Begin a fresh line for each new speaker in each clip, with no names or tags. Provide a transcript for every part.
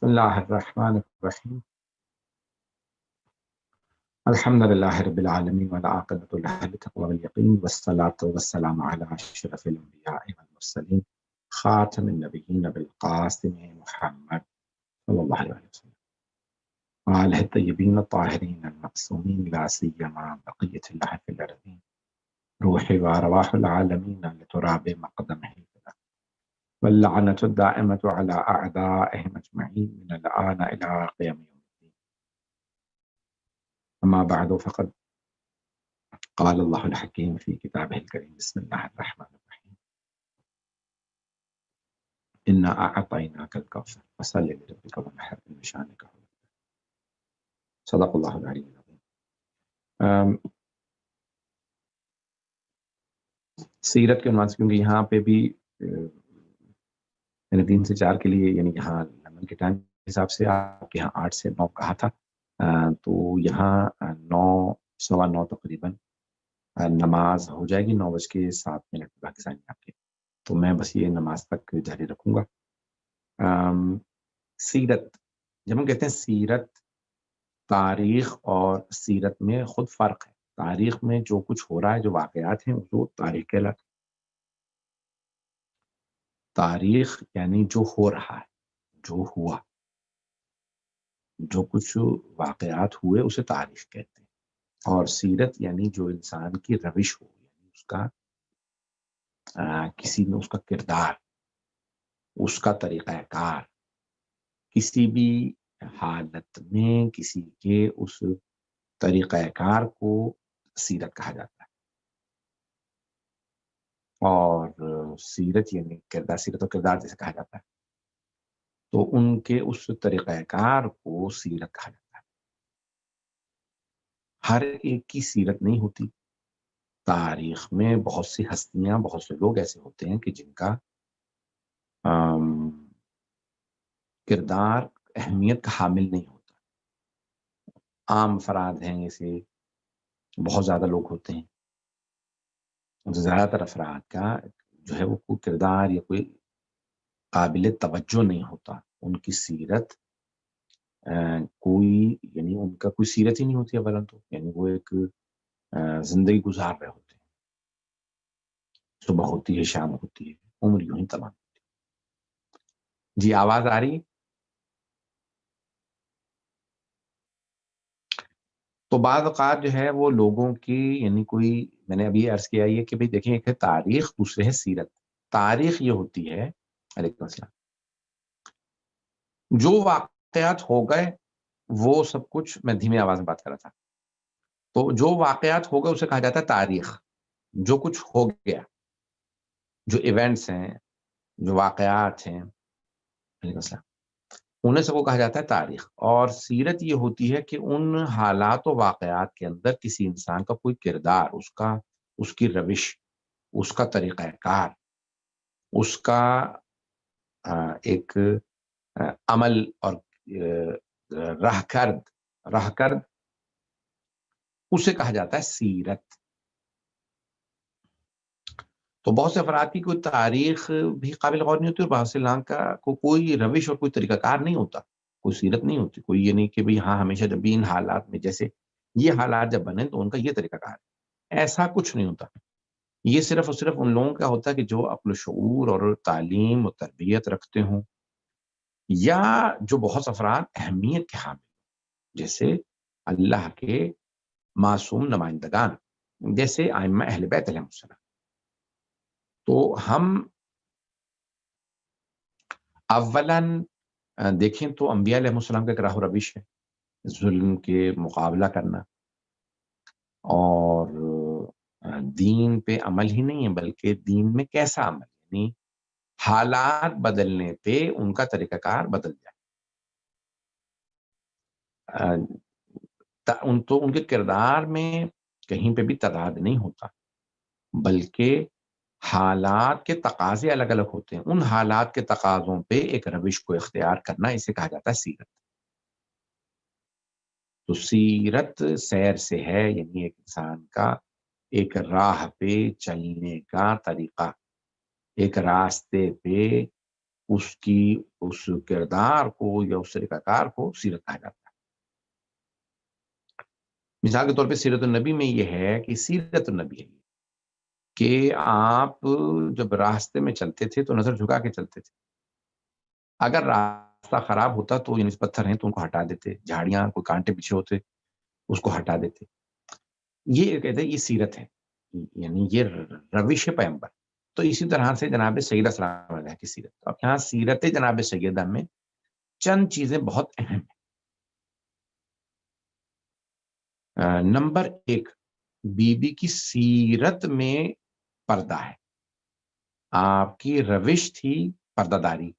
اللہ الرحمن الرحیم الحمد للہ رب العالمین والعاقبۃ للتقوی والیقین والصلاة والسلام علی اشرف الانبیاء والمرسلین خاتم النبیین بالقاسم محمد صلی اللہ علیہ وسلم وآلہ الطیبین الطاہرین المعصومین لا سیما بقیۃ اللہ فی الارضین روح وارواح العالمین لتراب مقدمہ واللعنة الدائمة على أعدائهم أجمعين من الآن إلى قيام يوم الدين. أما بعد فقد قال الله الحكيم في كتابه الكريم بسم الله الرحمن الرحيم إنا أعطيناك الكوثر فصل لربك وانحر إن شانك هو الأبتر. صدق الله العلي العظيم. سیرت کے عنوان سے کیونکہ یہاں پہ بھی میں نے 3 سے 4 کے لیے یعنی یہاں لندن کے ٹائم کے حساب سے آپ کے یہاں 8 سے 9 کہا تھا، تو یہاں 9 سوا 9 تقریباً نماز ہو جائے گی 9:07 پاکستانی آپ کے، تو میں بس یہ نماز تک جاری رکھوں گا۔ سیرت، جب ہم کہتے ہیں سیرت، تاریخ اور سیرت میں خود فرق ہے۔ تاریخ میں جو کچھ ہو رہا ہے، جو واقعات ہیں، وہ تاریخ کہلاتا ہے۔ تاریخ یعنی جو ہو رہا ہے، جو ہوا، جو کچھ واقعات ہوئے اسے تاریخ کہتے ہیں۔ اور سیرت یعنی جو انسان کی روش ہو، یعنی اس کا کسی میں اس کا کردار، اس کا طریقہ کار، کسی بھی حالت میں کسی کے اس طریقہ کار کو سیرت کہا جاتا ہے۔ اور سیرت یعنی کردار، سیرت و کردار جیسے کہا جاتا ہے، تو ان کے اس طریقہ کار کو سیرت کہا جاتا ہے۔ ہر ایک کی سیرت نہیں ہوتی۔ تاریخ میں بہت سی ہستیاں، بہت سے لوگ ایسے ہوتے ہیں کہ جن کا کردار اہمیت کا حامل نہیں ہوتا۔ عام افراد ہیں، ایسے بہت زیادہ لوگ ہوتے ہیں، زیادہ تر افراد کا جو ہے وہ کوئی کردار یا کوئی قابل توجہ نہیں ہوتا۔ ان کی سیرت کوئی، یعنی ان کا کوئی سیرت ہی نہیں ہوتی اولاً تو، یعنی وہ ایک زندگی گزار رہے ہوتے ہیں، صبح ہوتی ہے، شام ہوتی ہے، عمر یوں ہی تمام ہوتی ہے۔ جی آواز آ رہی ہے؟ تو بعض اوقات جو ہے وہ لوگوں کی، یعنی کوئی، میں نے ابھی عرض کیا یہ کہ بھئی دیکھیں، ایک ہے تاریخ، دوسرے ہے سیرت۔ تاریخ یہ ہوتی ہے، علیکم السلام، جو واقعات ہو گئے وہ سب کچھ، میں دھیمی آواز میں بات کر رہا تھا، تو جو واقعات ہو گئے اسے کہا جاتا ہے تاریخ۔ جو کچھ ہو گیا، جو ایونٹس ہیں، جو واقعات ہیں، علیکم السلام، انہیں سب کو کہا جاتا ہے تاریخ۔ اور سیرت یہ ہوتی ہے کہ ان حالات و واقعات کے اندر کسی انسان کا کوئی کردار، اس کی روش، اس کا طریقہ کار، اس کا ایک عمل اور راہ کرد، اسے کہا جاتا ہے سیرت۔ تو بہت سے افراد کی کوئی تاریخ بھی قابل غور نہیں ہوتی، اور بہت سے لوگوں کا کوئی روش اور کوئی طریقہ کار نہیں ہوتا، کوئی سیرت نہیں ہوتی، کوئی یہ نہیں کہ بھئی ہاں ہمیشہ جب بھی ان حالات میں، جیسے یہ حالات جب بنے تو ان کا یہ طریقہ کار ہے، ایسا کچھ نہیں ہوتا۔ یہ صرف اور صرف ان لوگوں کا ہوتا ہے کہ جو عقل و شعور اور تعلیم و تربیت رکھتے ہوں، یا جو بہت افراد اہمیت کے حامل، جیسے اللہ کے معصوم نمائندگان، جیسے ائمہ اہل بیت علیہ السلام۔ تو ہم اولاً دیکھیں تو انبیاء علیہ السلام کا ایک راہ و روش ہے، ظلم کے مقابلہ کرنا، اور دین پہ عمل ہی نہیں ہے بلکہ دین میں کیسا عمل، یعنی حالات بدلنے پہ ان کا طریقہ کار بدل جائے۔ تو ان کے کردار میں کہیں پہ بھی تضاد نہیں ہوتا، بلکہ حالات کے تقاضے الگ الگ ہوتے ہیں، ان حالات کے تقاضوں پہ ایک روش کو اختیار کرنا، اسے کہا جاتا ہے سیرت۔ تو سیرت سیر سے ہے، یعنی ایک انسان کا ایک راہ پہ چلنے کا طریقہ، ایک راستے پہ اس کی اس کردار کو یا اس طریقہ کار کو سیرت کہا جاتا ہے. مثال کے طور پہ سیرت النبی میں یہ ہے کہ سیرت النبی ہے کہ آپ جب راستے میں چلتے تھے تو نظر جھکا کے چلتے تھے. اگر راستہ خراب ہوتا تو یعنی پتھر ہیں تو ان کو ہٹا دیتے، جھاڑیاں کوئی کانٹے پیچھے ہوتے اس کو ہٹا دیتے. یہ کہتے ہیں یہ سیرت ہے، یعنی یہ روش ہے پیغمبر. تو اسی طرح سے جناب سیدہ سلام علیہ کی سیرت. اب یہاں سیرت جناب سیدہ میں چند چیزیں بہت اہم ہیں. نمبر 1، بی بی کی سیرت میں پردہ ہے. آپ کی روش تھی پردہ داری،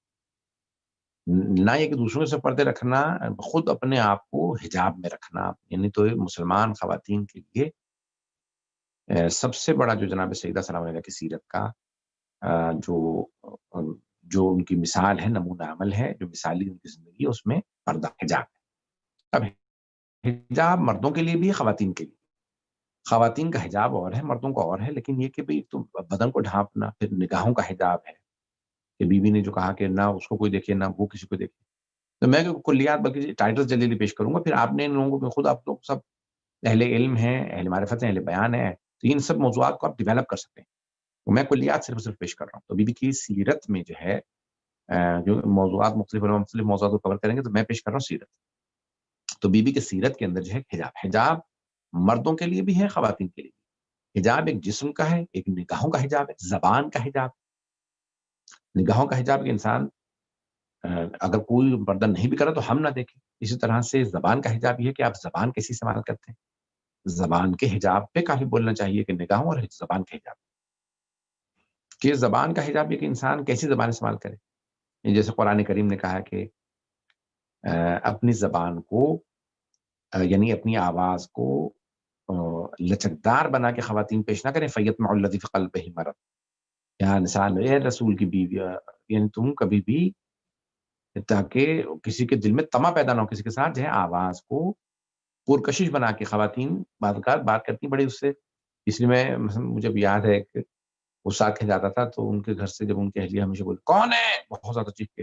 نہ یہ کہ دوسروں سے پردے رکھنا، خود اپنے آپ کو حجاب میں رکھنا. یعنی تو مسلمان خواتین کے لیے سب سے بڑا جو جناب سیدہ سلام علیہ کی سیرت کا جو ان کی مثال ہے، نمونہ عمل ہے، جو مثالی ان کی زندگی ہے، اس میں پردہ حجاب ہے. اب حجاب مردوں کے لیے بھی ہے، خواتین کے لیے. خواتین کا حجاب اور ہے، مردوں کا اور ہے. لیکن یہ کہ بھئی تو بدن کو ڈھانپنا، پھر نگاہوں کا حجاب ہے کہ بیوی نے جو کہا کہ نہ اس کو کوئی دیکھے نہ وہ کسی کو دیکھے. تو میں کلیات بلکہ ٹائٹل جلدی پیش کروں گا، پھر آپ نے ان لوگوں کو خود آپ لوگ سب اہل علم ہیں، اہل معرفت ہیں، اہل بیان ہیں، تو ان سب موضوعات کو آپ ڈیولپ کر سکتے ہیں. تو میں کلیات صرف پیش کر رہا ہوں. تو بی بی کی سیرت میں جو ہے جو موضوعات مختلف موضوعات کو کور کریں گے، تو میں پیش کر رہا ہوں سیرت. تو بی بی کی سیرت کے اندر جو ہے حجاب مردوں کے لیے بھی ہے، خواتین کے لیے بھی. حجاب ایک جسم کا ہے، ایک نگاہوں کا حجاب ہے، زبان کا حجاب. نگاہوں کا حجاب کہ انسان اگر کوئی پردہ نہیں بھی کرا تو ہم نہ دیکھیں. اسی طرح سے زبان کا حجاب یہ کہ آپ زبان کیسی استعمال کرتے ہیں. زبان کے حجاب پہ کافی بولنا چاہیے کہ نگاہوں اور زبان کے حجاب کہ زبان کا حجاب یہ کہ انسان کیسی زبان استعمال کرے. جیسے قرآن کریم نے کہا کہ اپنی زبان کو یعنی اپنی آواز کو لچکدار بنا کے خواتین پیش نہ کریں. فیطمع الذی فی قلبہ مرض. یہاں مثال اے رسول کی بیوی، یعنی تم کبھی بھی تاکہ کسی کے دل میں طمع پیدا نہ ہو، کسی کے ساتھ جو ہے آواز کو پرکشش بنا کے خواتین بات کرتی بڑی اس سے. اس لیے میں مجھے یاد ہے کہ وہ ساتھ جاتا تھا تو ان کے گھر سے جب ان کی اہلیہ ہمیشہ بولے کون ہے بہت زیادہ چیخ کے،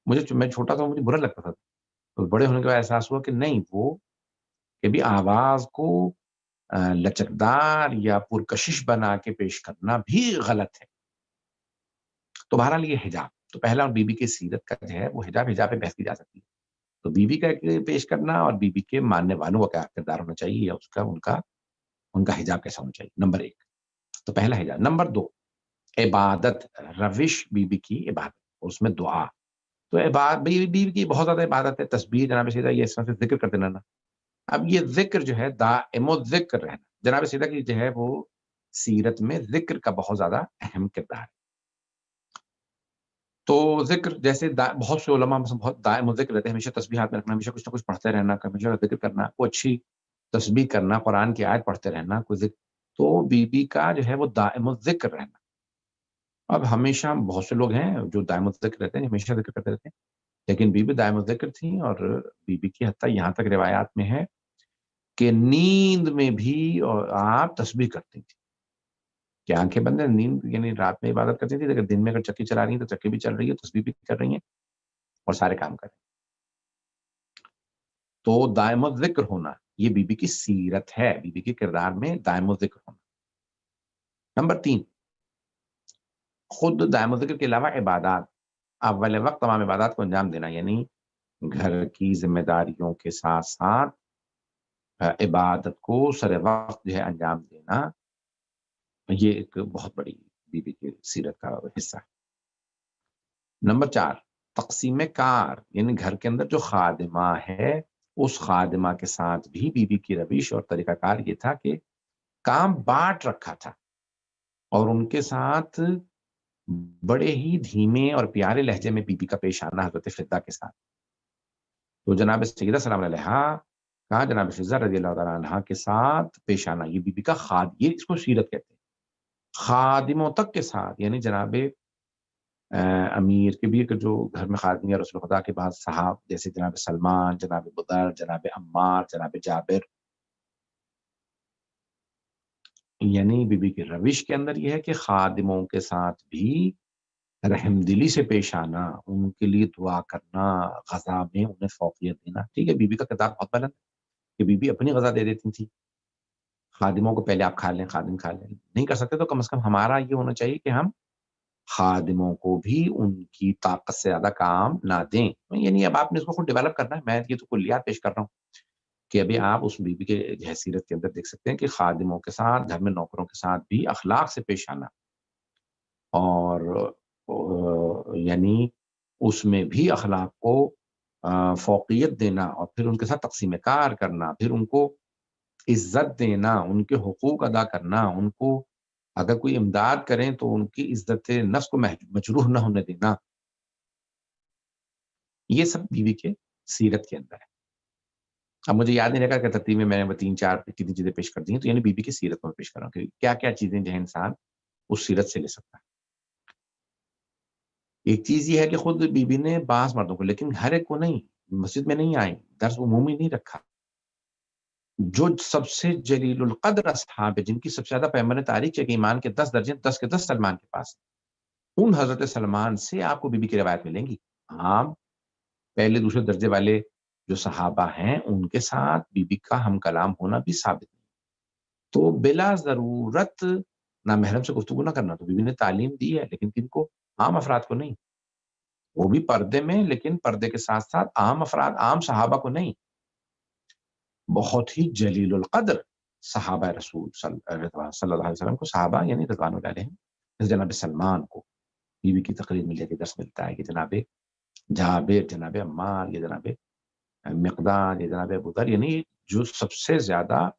میں چھوٹا تھا مجھے برا لگتا تھا. تو بڑے ہونے کے بعد احساس ہوا کہ نہیں، وہ کہ بھی آواز کو لچکدار یا پرکشش بنا کے پیش کرنا بھی غلط ہے. تو بہرحال یہ حجاب تو پہلا بی بی کی سیرت کا جو ہے وہ حجاب پہ بحث کی جا سکتی ہے. تو بی بی کا پیش کرنا اور بی بی کے ماننے والوں کا کیا کردار ہونا چاہیے یا اس کا ان کا حجاب کیسا ہونا چاہیے. نمبر 1 تو پہلا حجاب. نمبر 2 عبادت، روش بی بی کی عبادت، اس میں دعا. تو بی بی کی بہت زیادہ عبادت ہے، تسبیح جناب سیدہ یہ اس طرح سے ذکر کرتے رہنا. اب یہ ذکر جو ہے دائم الذکر رہنا. جناب سیدہ کی جو ہے وہ سیرت میں ذکر کا بہت زیادہ اہم کردار ہے. تو ذکر جیسے بہت سے علماء بہت دائم الذکر رہتے ہیں، ہمیشہ تسبیحات میں رکھنا، ہمیشہ کچھ نہ کچھ پڑھتے رہنا، ہمیشہ ذکر کرنا، کوئی اچھی تسبیح کرنا، قرآن کی آیت پڑھتے رہنا، کوئی ذکر. تو بی بی کا جو ہے وہ دائم الذکر رہنا. اب ہمیشہ بہت سے لوگ ہیں جو دائم الذکر رہتے ہیں، ہمیشہ ذکر کرتے رہتے ہیں، لیکن بی بی دائم الذکر تھیں. اور بی بی کی حتیٰ یہاں تک روایات میں ہے کہ نیند میں بھی آپ تسبیح کرتی تھی کہ آنکھیں بند ہیں، نیند یعنی رات میں عبادت کرتی تھی، لیکن دن میں اگر چکی چلا رہی ہیں تو چکی بھی چل رہی ہے، تسبیح بھی کر رہی ہیں اور سارے کام کر رہے ہیں. تو دائم الذکر ہونا یہ بی بی کی سیرت ہے، بی بی کے کردار میں دائم الذکر ہونا. نمبر 3 خود دائم الذکر کے علاوہ عبادات، اول وقت تمام عبادات کو انجام دینا، یعنی گھر کی ذمہ داریوں کے ساتھ ساتھ عبادت کو سر وقت جو ہے انجام دینا، یہ ایک بہت بڑی بی بی کی سیرت کا حصہ ہے. نمبر 4 تقسیم کار، یعنی گھر کے اندر جو خادمہ ہے اس خادمہ کے ساتھ بھی بی بی کی روش اور طریقہ کار یہ تھا کہ کام بانٹ رکھا تھا اور ان کے ساتھ بڑے ہی دھیمے اور پیارے لہجے میں بی بی کا پیش آنا حضرت فضہ کے ساتھ. تو جناب سیدہ سلام علیہا کہا جناب فضہ رضی اللہ تعالیٰ عنہ کے ساتھ پیش آنا، یہ بی بی کا یہ اس کو سیرت کہتے ہیں. خادموں تک کے ساتھ، یعنی جناب امیر کے بھی جو گھر میں خادم یا رسول خدا کے بعد صحاب جیسے جناب سلمان، جناب بدر، جناب عمار، جناب جابر، یعنی بی بی کی روش کے اندر یہ ہے کہ خادموں کے ساتھ بھی رحم دلی سے پیش آنا، ان کے لیے دعا کرنا، غذا میں انہیں فوقیت دینا. ٹھیک ہے، بی بی کا کردار بہت بلند ہے کہ بی بی اپنی غذا دے دیتی تھی خادموں کو، پہلے آپ کھا لیں، خادم کھا لیں. نہیں کر سکتے تو کم از کم ہمارا یہ ہونا چاہیے کہ ہم خادموں کو بھی ان کی طاقت سے زیادہ کام نہ دیں. یعنی اب آپ نے اس کو خود ڈیولپ کرنا ہے، میں یہ تو کلیات پیش کر رہا ہوں کہ ابھی آپ اس بی بی کے حیثیت کے اندر دیکھ سکتے ہیں کہ خادموں کے ساتھ، گھر میں نوکروں کے ساتھ بھی اخلاق سے پیش آنا، اور یعنی اس میں بھی اخلاق کو فوقیت دینا، اور پھر ان کے ساتھ تقسیم کار کرنا، پھر ان کو عزت دینا، ان کے حقوق ادا کرنا، ان کو اگر کوئی امداد کریں تو ان کی عزت نفس کو مجروح نہ ہونے دینا. یہ سب بیوی کے سیرت کے اندر ہے. اب مجھے یاد نہیں رہا کہ ترتیب میں نے 3-4 کتنی چیزیں پیش کر دی ہیں، تو یعنی بیوی کی سیرت میں پیش کر رہا ہوں کہ کیا کیا چیزیں جو ہے انسان اس سیرت سے لے سکتا ہے. ایک چیز یہ ہے کہ خود بیوی نے بعض مردوں کو، لیکن ہر ایک کو نہیں، مسجد میں نہیں آئیں، درس عمومی نہیں رکھا. جو سب سے جلیل القدر اصحاب ہے، جن کی سب سے زیادہ پیمانے تاریخ ہے کہ ایمان کے 10 درجے 10 کے 10 سلمان کے پاس، ان حضرت سلمان سے آپ کو بی بی کی روایت ملیں گی. عام پہلے دوسرے درجے والے جو صحابہ ہیں ان کے ساتھ بی بی کا ہم کلام ہونا بھی ثابت نہیں. تو بلا ضرورت نامحرم سے گفتگو نہ کرنا تو بی بی نے تعلیم دی ہے، لیکن کن کو؟ عام افراد کو نہیں. وہ بھی پردے میں، لیکن پردے کے ساتھ ساتھ عام افراد، عام صحابہ کو نہیں. بہت ہی جلیل القدر صحابہ رسول صلی اللہ علیہ وسلم کو، صحابہ یعنی رضوان اللہ علیہم، جناب سلمان کو بی بی کی تقریر میں لے کے درس ملتا ہے کہ جناب جابر، جناب عمار، یہ جناب مقداد، یہ جناب ابو ذر، یعنی جو سب سے زیادہ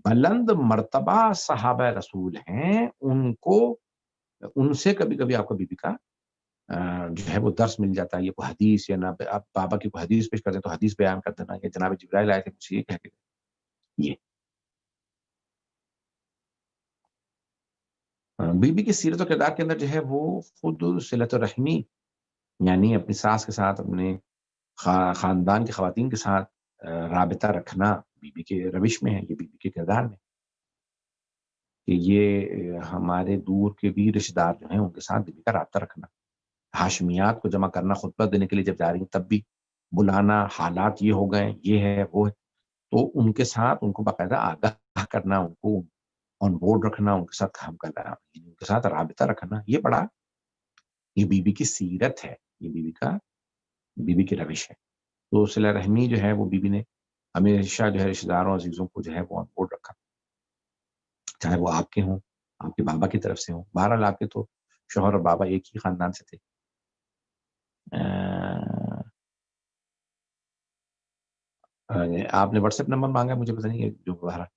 بلند مرتبہ صحابہ رسول ہیں، ان کو، ان سے کبھی کبھی آپ کو بی بی کا جو ہے وہ درس مل جاتا ہے. یہ کوئی حدیث یا نہ آپ بابا کی کوئی حدیث پیش کر دیں تو حدیث بیان کر دینا، یا جناب جبرائیل آئے تھے مجھ سے یہ کہہ کے. یہ بی بی کی سیرت و کردار کے اندر جو ہے وہ خود صلت الرحمی، یعنی اپنی ساس کے ساتھ، اپنے خاندان کی خواتین کے ساتھ رابطہ رکھنا بی بی کے روش میں ہے، یہ بی بی کے کردار میں کہ یہ ہمارے دور کے بھی رشتہ دار جو ہیں ان کے ساتھ بی بی کا رابطہ رکھنا، ہاشمیات کو جمع کرنا، خطبہ دینے کے لیے جب جا رہی ہیں تب بھی بلانا، حالات یہ ہو گئے، یہ ہے وہ ہے، تو ان کے ساتھ ان کو باقاعدہ آگاہ کرنا، ان کو آن بورڈ رکھنا، ان کے ساتھ کام کرنا، ان کے ساتھ رابطہ رکھنا، یہ بڑا، یہ بی بی کی سیرت ہے، یہ بی بی کا، بی بی کی روش ہے. تو صلہ رحمی جو ہے وہ بی بی نے ہمیشہ جو ہے رشتہ داروں عزیزوں کو جو ہے وہ آن بورڈ رکھا، چاہے وہ آپ کے ہوں، آپ کے بابا کی طرف سے ہوں. بہرحال آپ کے تو شوہر اور بابا ایک ہی خاندان سے تھے. آپ نے واٹس ایپ نمبر مانگا، مجھے پتہ نہیں جو بہرحال،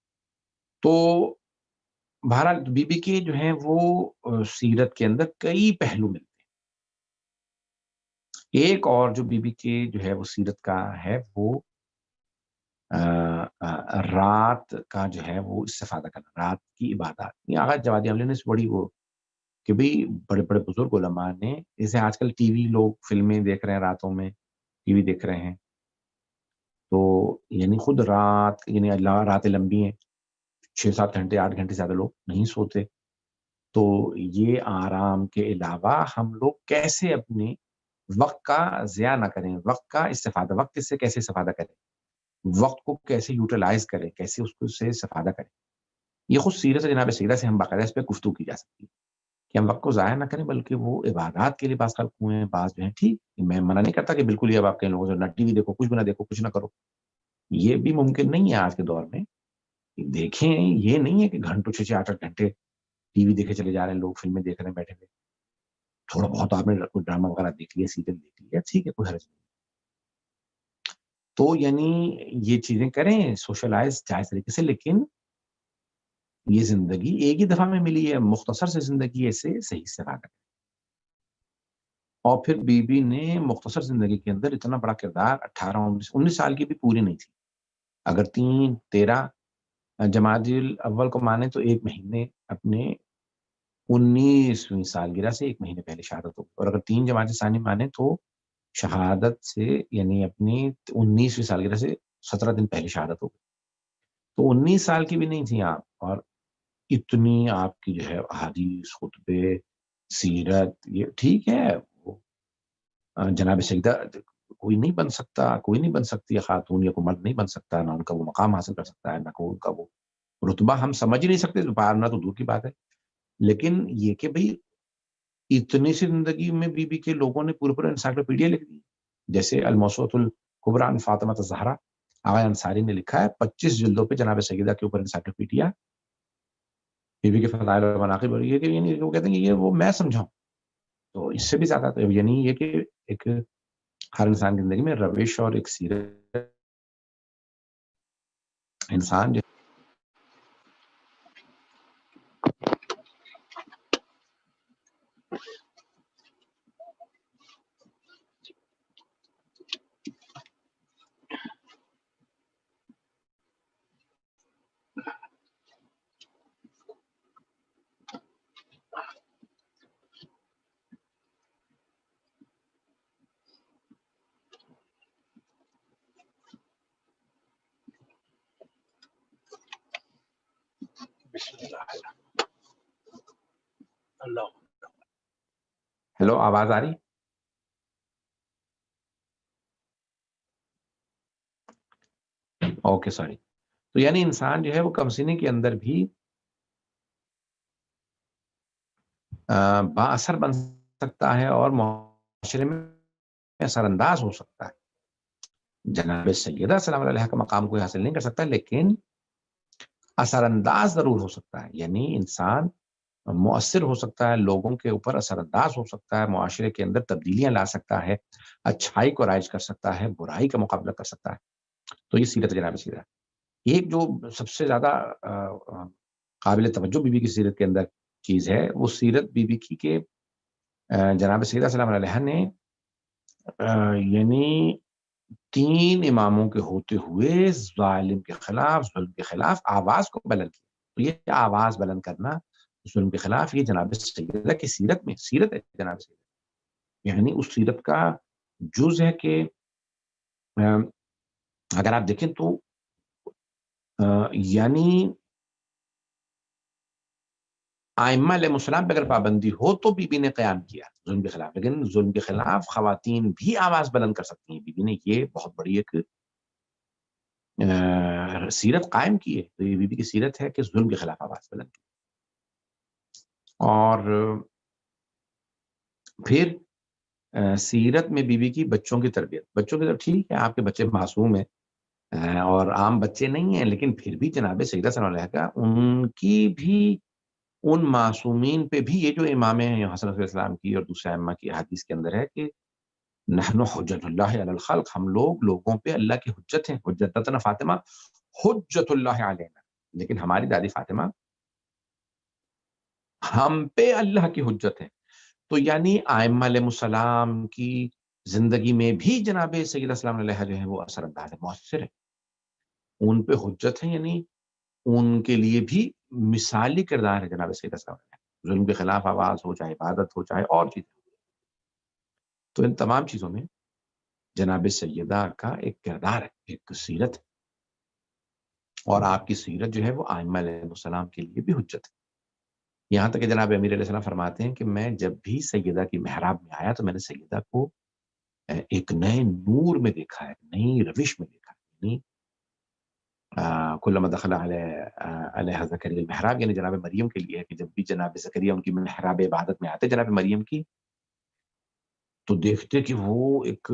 تو بہرحال بی بی کی جو ہیں وہ سیرت کے اندر کئی پہلو ملتے ہیں. ایک اور جو بی بی کی جو ہے وہ سیرت کا ہے وہ رات کا جو ہے وہ استفادہ کرنا، رات کی عبادات. یہ آغاز جوادی عملی نے اس بڑی وہ کہ بھئی بڑے بڑے بزرگ علماء نے، جیسے آج کل ٹی وی لوگ فلمیں دیکھ رہے ہیں، راتوں میں ٹی وی دیکھ رہے ہیں، تو یعنی خود رات، یعنی اللہ راتیں لمبی ہیں، 6-7 گھنٹے 8 گھنٹے زیادہ لوگ نہیں سوتے. تو یہ آرام کے علاوہ ہم لوگ کیسے اپنے وقت کا ضیاع نہ کریں، وقت کا استفادہ، وقت سے کیسے استفادہ کریں، وقت کو کیسے یوٹیلائز کریں، کیسے اس کو سے استفادہ کریں. یہ خود سیرت سے جناب سیرت سے ہم باقاعدہ اس پہ گفتگو کی جا سکتی ہے کہ ہم وقت کو ضائع نہ کریں، بلکہ وہ عبادات کے لیے بعض خلق ہوئے ہیں، بعض جو ہیں. ٹھیک، میں منع نہیں کرتا کہ بالکل یہ اب آپ کے لوگوں سے نہ ٹی وی دیکھو، کچھ بھی نہ دیکھو، کچھ نہ کرو، یہ بھی ممکن نہیں ہے آج کے دور میں. دیکھیں، یہ نہیں ہے کہ گھنٹوں 6-8 گھنٹے ٹی وی دیکھے چلے جا رہے ہیں لوگ، فلمیں دیکھ رہے ہیں بیٹھے ہوئے. تھوڑا بہت آپ نے کوئی ڈرامہ وغیرہ دیکھ لیا، سیریل دیکھ لیا، ٹھیک ہے، کوئی حرج نہیں. تو یعنی یہ چیزیں کریں سوشلائز جائز طریقے سے، لیکن یہ زندگی ایک ہی دفعہ میں ملی ہے، مختصر سے زندگی ایسے صحیح استفادہ کریں. اور پھر بی بی نے مختصر زندگی کے اندر اتنا بڑا کردار، 18-19 سال کی بھی پوری نہیں تھی. اگر 13 جمادی الاول کو مانے تو 1 مہینے اپنے 19ویں سالگرہ سے 1 مہینے پہلے شہادت ہو گئی، اور اگر 3 جمادی ثانی مانے تو شہادت سے یعنی اپنی 19ویں سالگرہ سے 17 دن پہلے شہادت ہو گئی. تو 19 سال کی بھی نہیں تھی آپ، اور اتنی آپ کی جو ہے احادیث، خطبے، سیرت یہ ٹھیک ہے، وہ جناب سیدہ کوئی نہیں بن سکتا، کوئی نہیں بن سکتی ہے خاتون، یا کوئی مرد نہیں بن سکتا، نہ ان کا وہ مقام حاصل کر سکتا ہے، نہ کوئی ان کا وہ رتبہ ہم سمجھ ہی نہیں سکتے، پارنا تو دور کی بات ہے. لیکن یہ کہ بھئی اتنی سی زندگی میں بی بی کے لوگوں نے پورے پورے انسائکلوپیڈیا لکھ دی، جیسے الموسوعۃ الکبریٰ عن فاطمہ الزہرا، آغا انصاری نے لکھا ہے 25 جلدوں پہ جناب سیدہ کے اوپر انسائکلوپیڈیا بی بی کے فضائل و مناقب. اور یہ کہ یعنی وہ کہتے ہیں کہ یہ وہ میں سمجھاؤں، تو اس سے بھی زیادہ تو یعنی یہ کہ ایک ہر انسان کی زندگی میں روش اور ایک سیرت انسان جو ہیلو آواز آ رہی؟ Okay sorry. تو یعنی انسان جو ہے وہ کم سینے کے اندر بھی با اثر بن سکتا ہے اور معاشرے میں اثر انداز ہو سکتا ہے. جناب سیدہ سلام علیہ کا مقام کوئی حاصل نہیں کر سکتا، لیکن اثر انداز ضرور ہو سکتا ہے. یعنی انسان مؤثر ہو سکتا ہے، لوگوں کے اوپر اثر انداز ہو سکتا ہے، معاشرے کے اندر تبدیلیاں لا سکتا ہے، اچھائی کو رائج کر سکتا ہے، برائی کا مقابلہ کر سکتا ہے. تو یہ سیرت جناب سیدہ. ایک جو سب سے زیادہ قابل توجہ بی بی کی سیرت کے اندر چیز ہے، وہ سیرت بی بی کی کہ جناب سیدہ سلام علیہ نے یعنی 3 اماموں کے ہوتے ہوئے ظالم کے خلاف، ظلم کے خلاف آواز کو بلند کیا. تو یہ آواز بلند کرنا ظلم کے خلاف، یہ جناب سیدہ کی سیرت میں سیرت ہے جناب سیدہ. یعنی اس سیرت کا جز ہے کہ اگر آپ دیکھیں تو یعنی ائمہ علیہ السلام پہ اگر پابندی ہو تو بی بی نے قیام کیا ظلم کے خلاف، لیکن ظلم کے خلاف خواتین بھی آواز بلند کر سکتی ہیں. بی بی نے یہ بہت بڑی ایک سیرت قائم کی ہے. تو یہ بی بی کی سیرت ہے کہ ظلم کے خلاف آواز بلند کی. اور پھر سیرت میں بی بی کی بچوں کی تربیت. بچوں کی تربیت ٹھیک ہے، آپ کے بچے معصوم ہیں اور عام بچے نہیں ہیں، لیکن پھر بھی جناب سیدہ صلی اللہ علیہ کا ان کی بھی ان معصومین پہ بھی یہ جو امام ہیں حسن علیہ السلام کی اور دوسرے ائمہ کی حدیث کے اندر ہے کہ نحن حجت اللہ علی الخلق، ہم لوگ لوگوں پہ اللہ کی حجت ہیں. حجتنا فاطمہ حجت اللہ علینا، لیکن ہماری دادی فاطمہ ہم پہ اللہ کی حجت ہے. تو یعنی ائمہ علیہ السلام کی زندگی میں بھی جناب سیدہ السلام علیہ جو ہے وہ اثر انداز ہے، مؤثر ہے، ان پہ حجت ہے. یعنی ان کے لیے بھی مثالی کردار ہے جناب سیدہ السلام علیہ. ظلم کے خلاف آواز ہو، چاہے عبادت ہو، چاہے اور چیزیں. تو ان تمام چیزوں میں جناب سیدہ کا ایک کردار ہے، ایک سیرت ہے. اور آپ کی سیرت جو ہے وہ ائمہ علیہ السلام کے لیے بھی حجت ہے. یہاں تک کہ جناب امیر علیہ السلام فرماتے ہیں کہ میں جب بھی سیدہ کی محراب میں آیا تو میں نے سیدہ کو ایک نئے نور میں دیکھا ہے، نئی روش میں دیکھا ہے. یعنی کلما دخل علیہ زکریا المحراب، یعنی جناب مریم کے لیے ہے کہ جب بھی جناب زکریا ان کی محراب عبادت میں آتے جناب مریم کی، تو دیکھتے کہ وہ ایک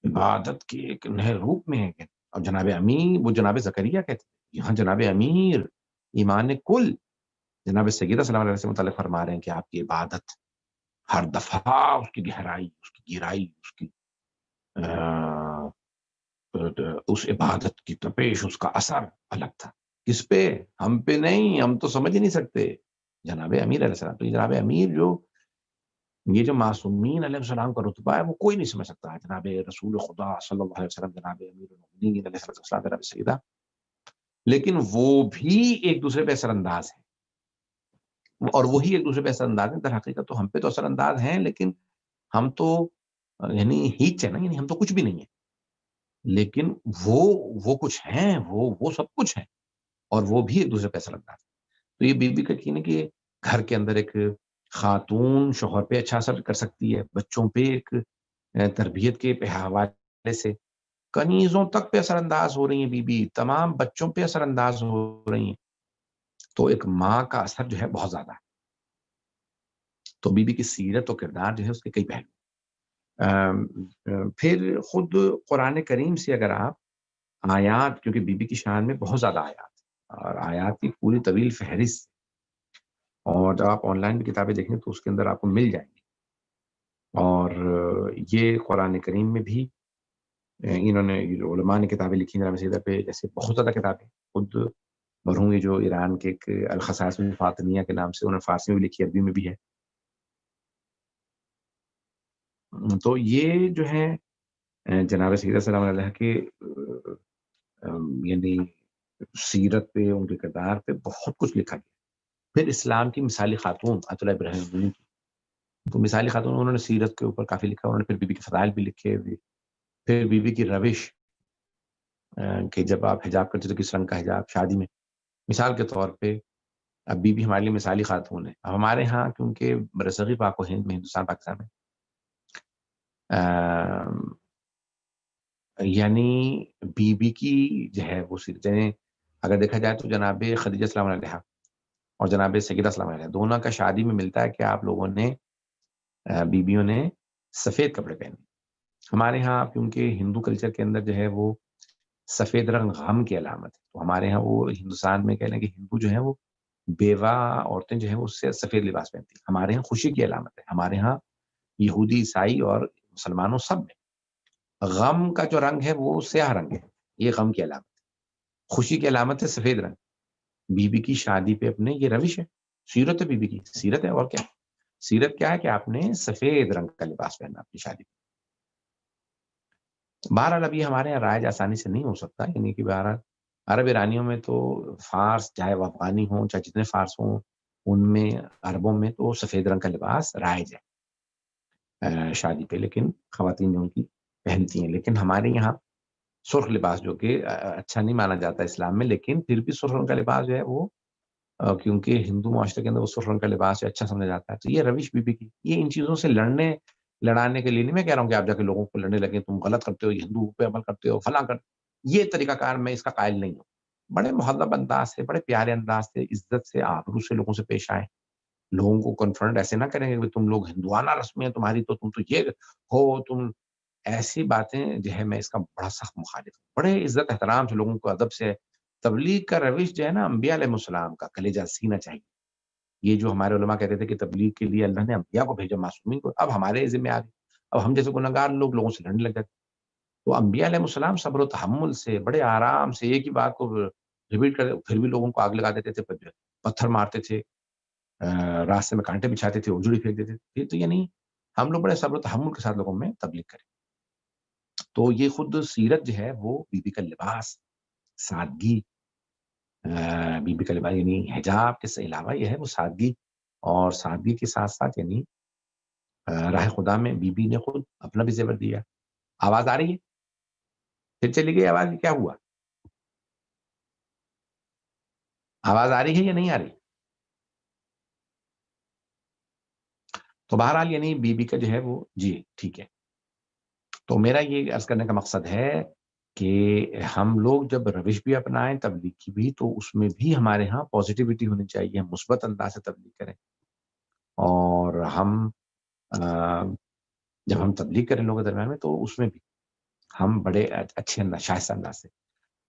عبادت کے ایک نئے روپ میں ہے. اور جناب امیر، وہ جناب زکریا کہتے ہیں، یہاں جناب امیر ایمان کل جناب سیدہ سلام علیہ سے متعلق فرما رہے ہیں کہ آپ کی عبادت ہر دفعہ اس کی گہرائی، اس کی گہرائی، اس کی اس عبادت کی تپش، اس کا اثر الگ تھا. کس پہ؟ ہم پہ نہیں، ہم تو سمجھ ہی نہیں سکتے. جناب امیر علیہ السلام، تو جناب امیر جو یہ جو معصومین علیہ السلام کا رتبہ ہے وہ کوئی نہیں سمجھ سکتا. جناب رسول خدا صلی اللہ علیہ وسلم، جناب امیر المؤمنین علیہ السلام، جناب سیدہ، لیکن وہ بھی ایک دوسرے پہ اثر انداز ہیں، اور وہی ایک دوسرے پہ اثر انداز ہیں. در حقیقت تو ہم پہ تو اثر انداز ہیں، لیکن ہم تو یعنی ہیچ ہے نا، یعنی ہم تو کچھ بھی نہیں ہیں، لیکن وہ کچھ ہیں، وہ سب کچھ ہیں، اور وہ بھی ایک دوسرے پہ اثر انداز. تو یہ بی بی کا یقین ہے کہ گھر کے اندر ایک خاتون شوہر پہ اچھا اثر کر سکتی ہے، بچوں پہ ایک تربیت کے حوالے سے کنیزوں تک پہ اثر انداز ہو رہی ہیں، بی تمام بچوں پہ اثر انداز ہو رہی ہیں. تو ایک ماں کا اثر جو ہے بہت زیادہ ہے. تو بی کی سیرت و کردار جو ہے اس کے کئی پہلو. پھر خود قرآن کریم سے اگر آپ آیات، کیونکہ بی کی شان میں بہت زیادہ آیات اور آیات کی پوری طویل فہرست، اور جب آپ آن لائن بھی کتابیں دیکھیں تو اس کے اندر آپ کو مل جائیں گی. اور یہ قرآن کریم میں بھی انہوں نے علماء نے کتابیں لکھی جناب سیدہ پہ، جیسے بہت زیادہ کتابیں. خود مرحوم جو ایران کے ایک الخصائص الفاطمیہ کے نام سے انہوں نے فارسی میں بھی لکھی، عربی میں بھی ہے. تو یہ جو ہے جناب سیدہ سلام علیہ کے یعنی سیرت پہ، ان کے کردار پہ بہت کچھ لکھا گیا. پھر اسلام کی مثالی خاتون آیت اللہ ابراہیم کی، تو مثالی خاتون انہوں نے سیرت کے اوپر کافی لکھا. انہوں نے پھر بی کے فضائل بھی لکھے. پھر بی کی روش کہ جب آپ حجاب کرتے تو کس رنگ کا حجاب، شادی میں مثال کے طور پہ. اب بی ہمارے لیے مثالی خاتون ہے. اب ہمارے ہاں کیونکہ برصغیر پاک و ہند میں، ہندوستان پاکستان میں یعنی بی کی جو ہے وہ سیرت، اگر دیکھا جائے تو جناب خدیجہ السلام علیہ اور جناب سیدہ السلام علیہ دونوں کا شادی میں ملتا ہے کہ آپ لوگوں نے بیویوں نے سفید کپڑے پہنے. ہمارے ہاں کیونکہ ہندو کلچر کے اندر جو ہے وہ سفید رنگ غم کی علامت ہے، تو ہمارے ہاں وہ ہندوستان میں کہہ لیں کہ ہندو جو ہے وہ بیوہ عورتیں جو ہیں اس سے سفید لباس پہنتی ہیں. ہمارے ہاں خوشی کی علامت ہے. ہمارے ہاں یہودی، عیسائی اور مسلمانوں سب میں غم کا جو رنگ ہے وہ سیاہ رنگ ہے. یہ غم کی علامت ہے، خوشی کی علامت ہے سفید رنگ. بی کی شادی پہ اپنے یہ روش ہے، سیرت ہے. بی کی سیرت ہے. اور کیا سیرت کیا ہے کہ آپ نے سفید رنگ کا لباس پہنا اپنی شادی پہ. بہرحال ابھی ہمارے یہاں رائج آسانی سے نہیں ہو سکتا، یعنی کہ بہرحال عرب ایرانیوں میں تو فارس چاہے وہ افغانی ہوں چاہے جتنے فارس ہوں، ان میں عربوں میں تو سفید رنگ کا لباس رائج ہے شادی پہ، لیکن خواتین جو ان کی پہنتی ہیں. لیکن ہمارے یہاں سرخ لباس جو کہ اچھا نہیں مانا جاتا اسلام میں، لیکن پھر بھی سرخ رنگ کا لباس جو ہے وہ کیونکہ ہندو معاشرے کے اندر وہ سرخ رنگ کا لباس اچھا سمجھا جاتا ہے. تو یہ روش بی کی، یہ ان چیزوں سے لڑانے کے لیے نہیں میں کہہ رہا ہوں کہ آپ جا کے لوگوں کو لڑنے لگے، تم غلط کرتے ہو، ہندو پہ عمل کرتے ہو، فلاں کرتے. یہ طریقہ کار میں اس کا قائل نہیں ہوں. بڑے مہذب انداز سے، بڑے پیارے انداز سے، عزت سے، آبرو سے لوگوں سے پیش آئے. لوگوں کو کنفرنٹ ایسے نہ کریں گے کہ تم لوگ ہندوانہ رسمیں ہیں تمہاری، تو تم تو یہ ہو، تم ایسی باتیں جو ہے میں اس کا بڑا سخت مخالف ہوں. بڑے عزت احترام سے لوگوں کو ادب سے. تبلیغ کا روش جو ہے نا انبیاء علیہ السلام کا کلیجہ سینا چاہیے. یہ جو ہمارے علماء کہتے تھے کہ تبلیغ کے لیے اللہ نے انبیاء کو بھیجا، معصومین کو، اب ہمارے ذمہ آ گئی. اب ہم جیسے گنہگار لوگ لوگوں سے لڑنے لگ جاتے. تو انبیاء علیہ السلام صبر و تحمل سے، بڑے آرام سے ایک ہی بات کو ریپیٹ کرتے، پھر بھی لوگوں کو آگ لگا دیتے تھے، پتھر مارتے تھے، راستے میں کانٹے بچھاتے تھے، اجڑی پھینک دیتے تھے. تو یعنی ہم لوگ بڑے صبر و تحمل کے ساتھ لوگوں میں تبلیغ کریں. تو یہ خود سیرت جو ہے وہ بی کا لباس، سادگی، بی کا لباس یعنی حجاب کے علاوہ یہ ہے وہ سادگی، اور سادگی کے ساتھ ساتھ یعنی راہ خدا میں بی نے خود اپنا بھی زیور دیا. آواز آ رہی ہے؟ پھر چلی گئی آواز، کیا ہوا؟ آواز آ رہی ہے یا نہیں آ رہی؟ تو بہرحال یعنی بی کا جو ہے وہ جی ٹھیک ہے. تو میرا یہ عرض کرنے کا مقصد ہے کہ ہم لوگ جب روش بھی اپنائیں تبلیغ کی بھی، تو اس میں بھی ہمارے ہاں پازیٹیوٹی ہونی چاہیے، ہم مثبت انداز سے تبلیغ کریں. اور ہم جب ہم تبلیغ کریں لوگوں کے درمیان میں تو اس میں بھی ہم بڑے اچھے انداز، شائستہ انداز سے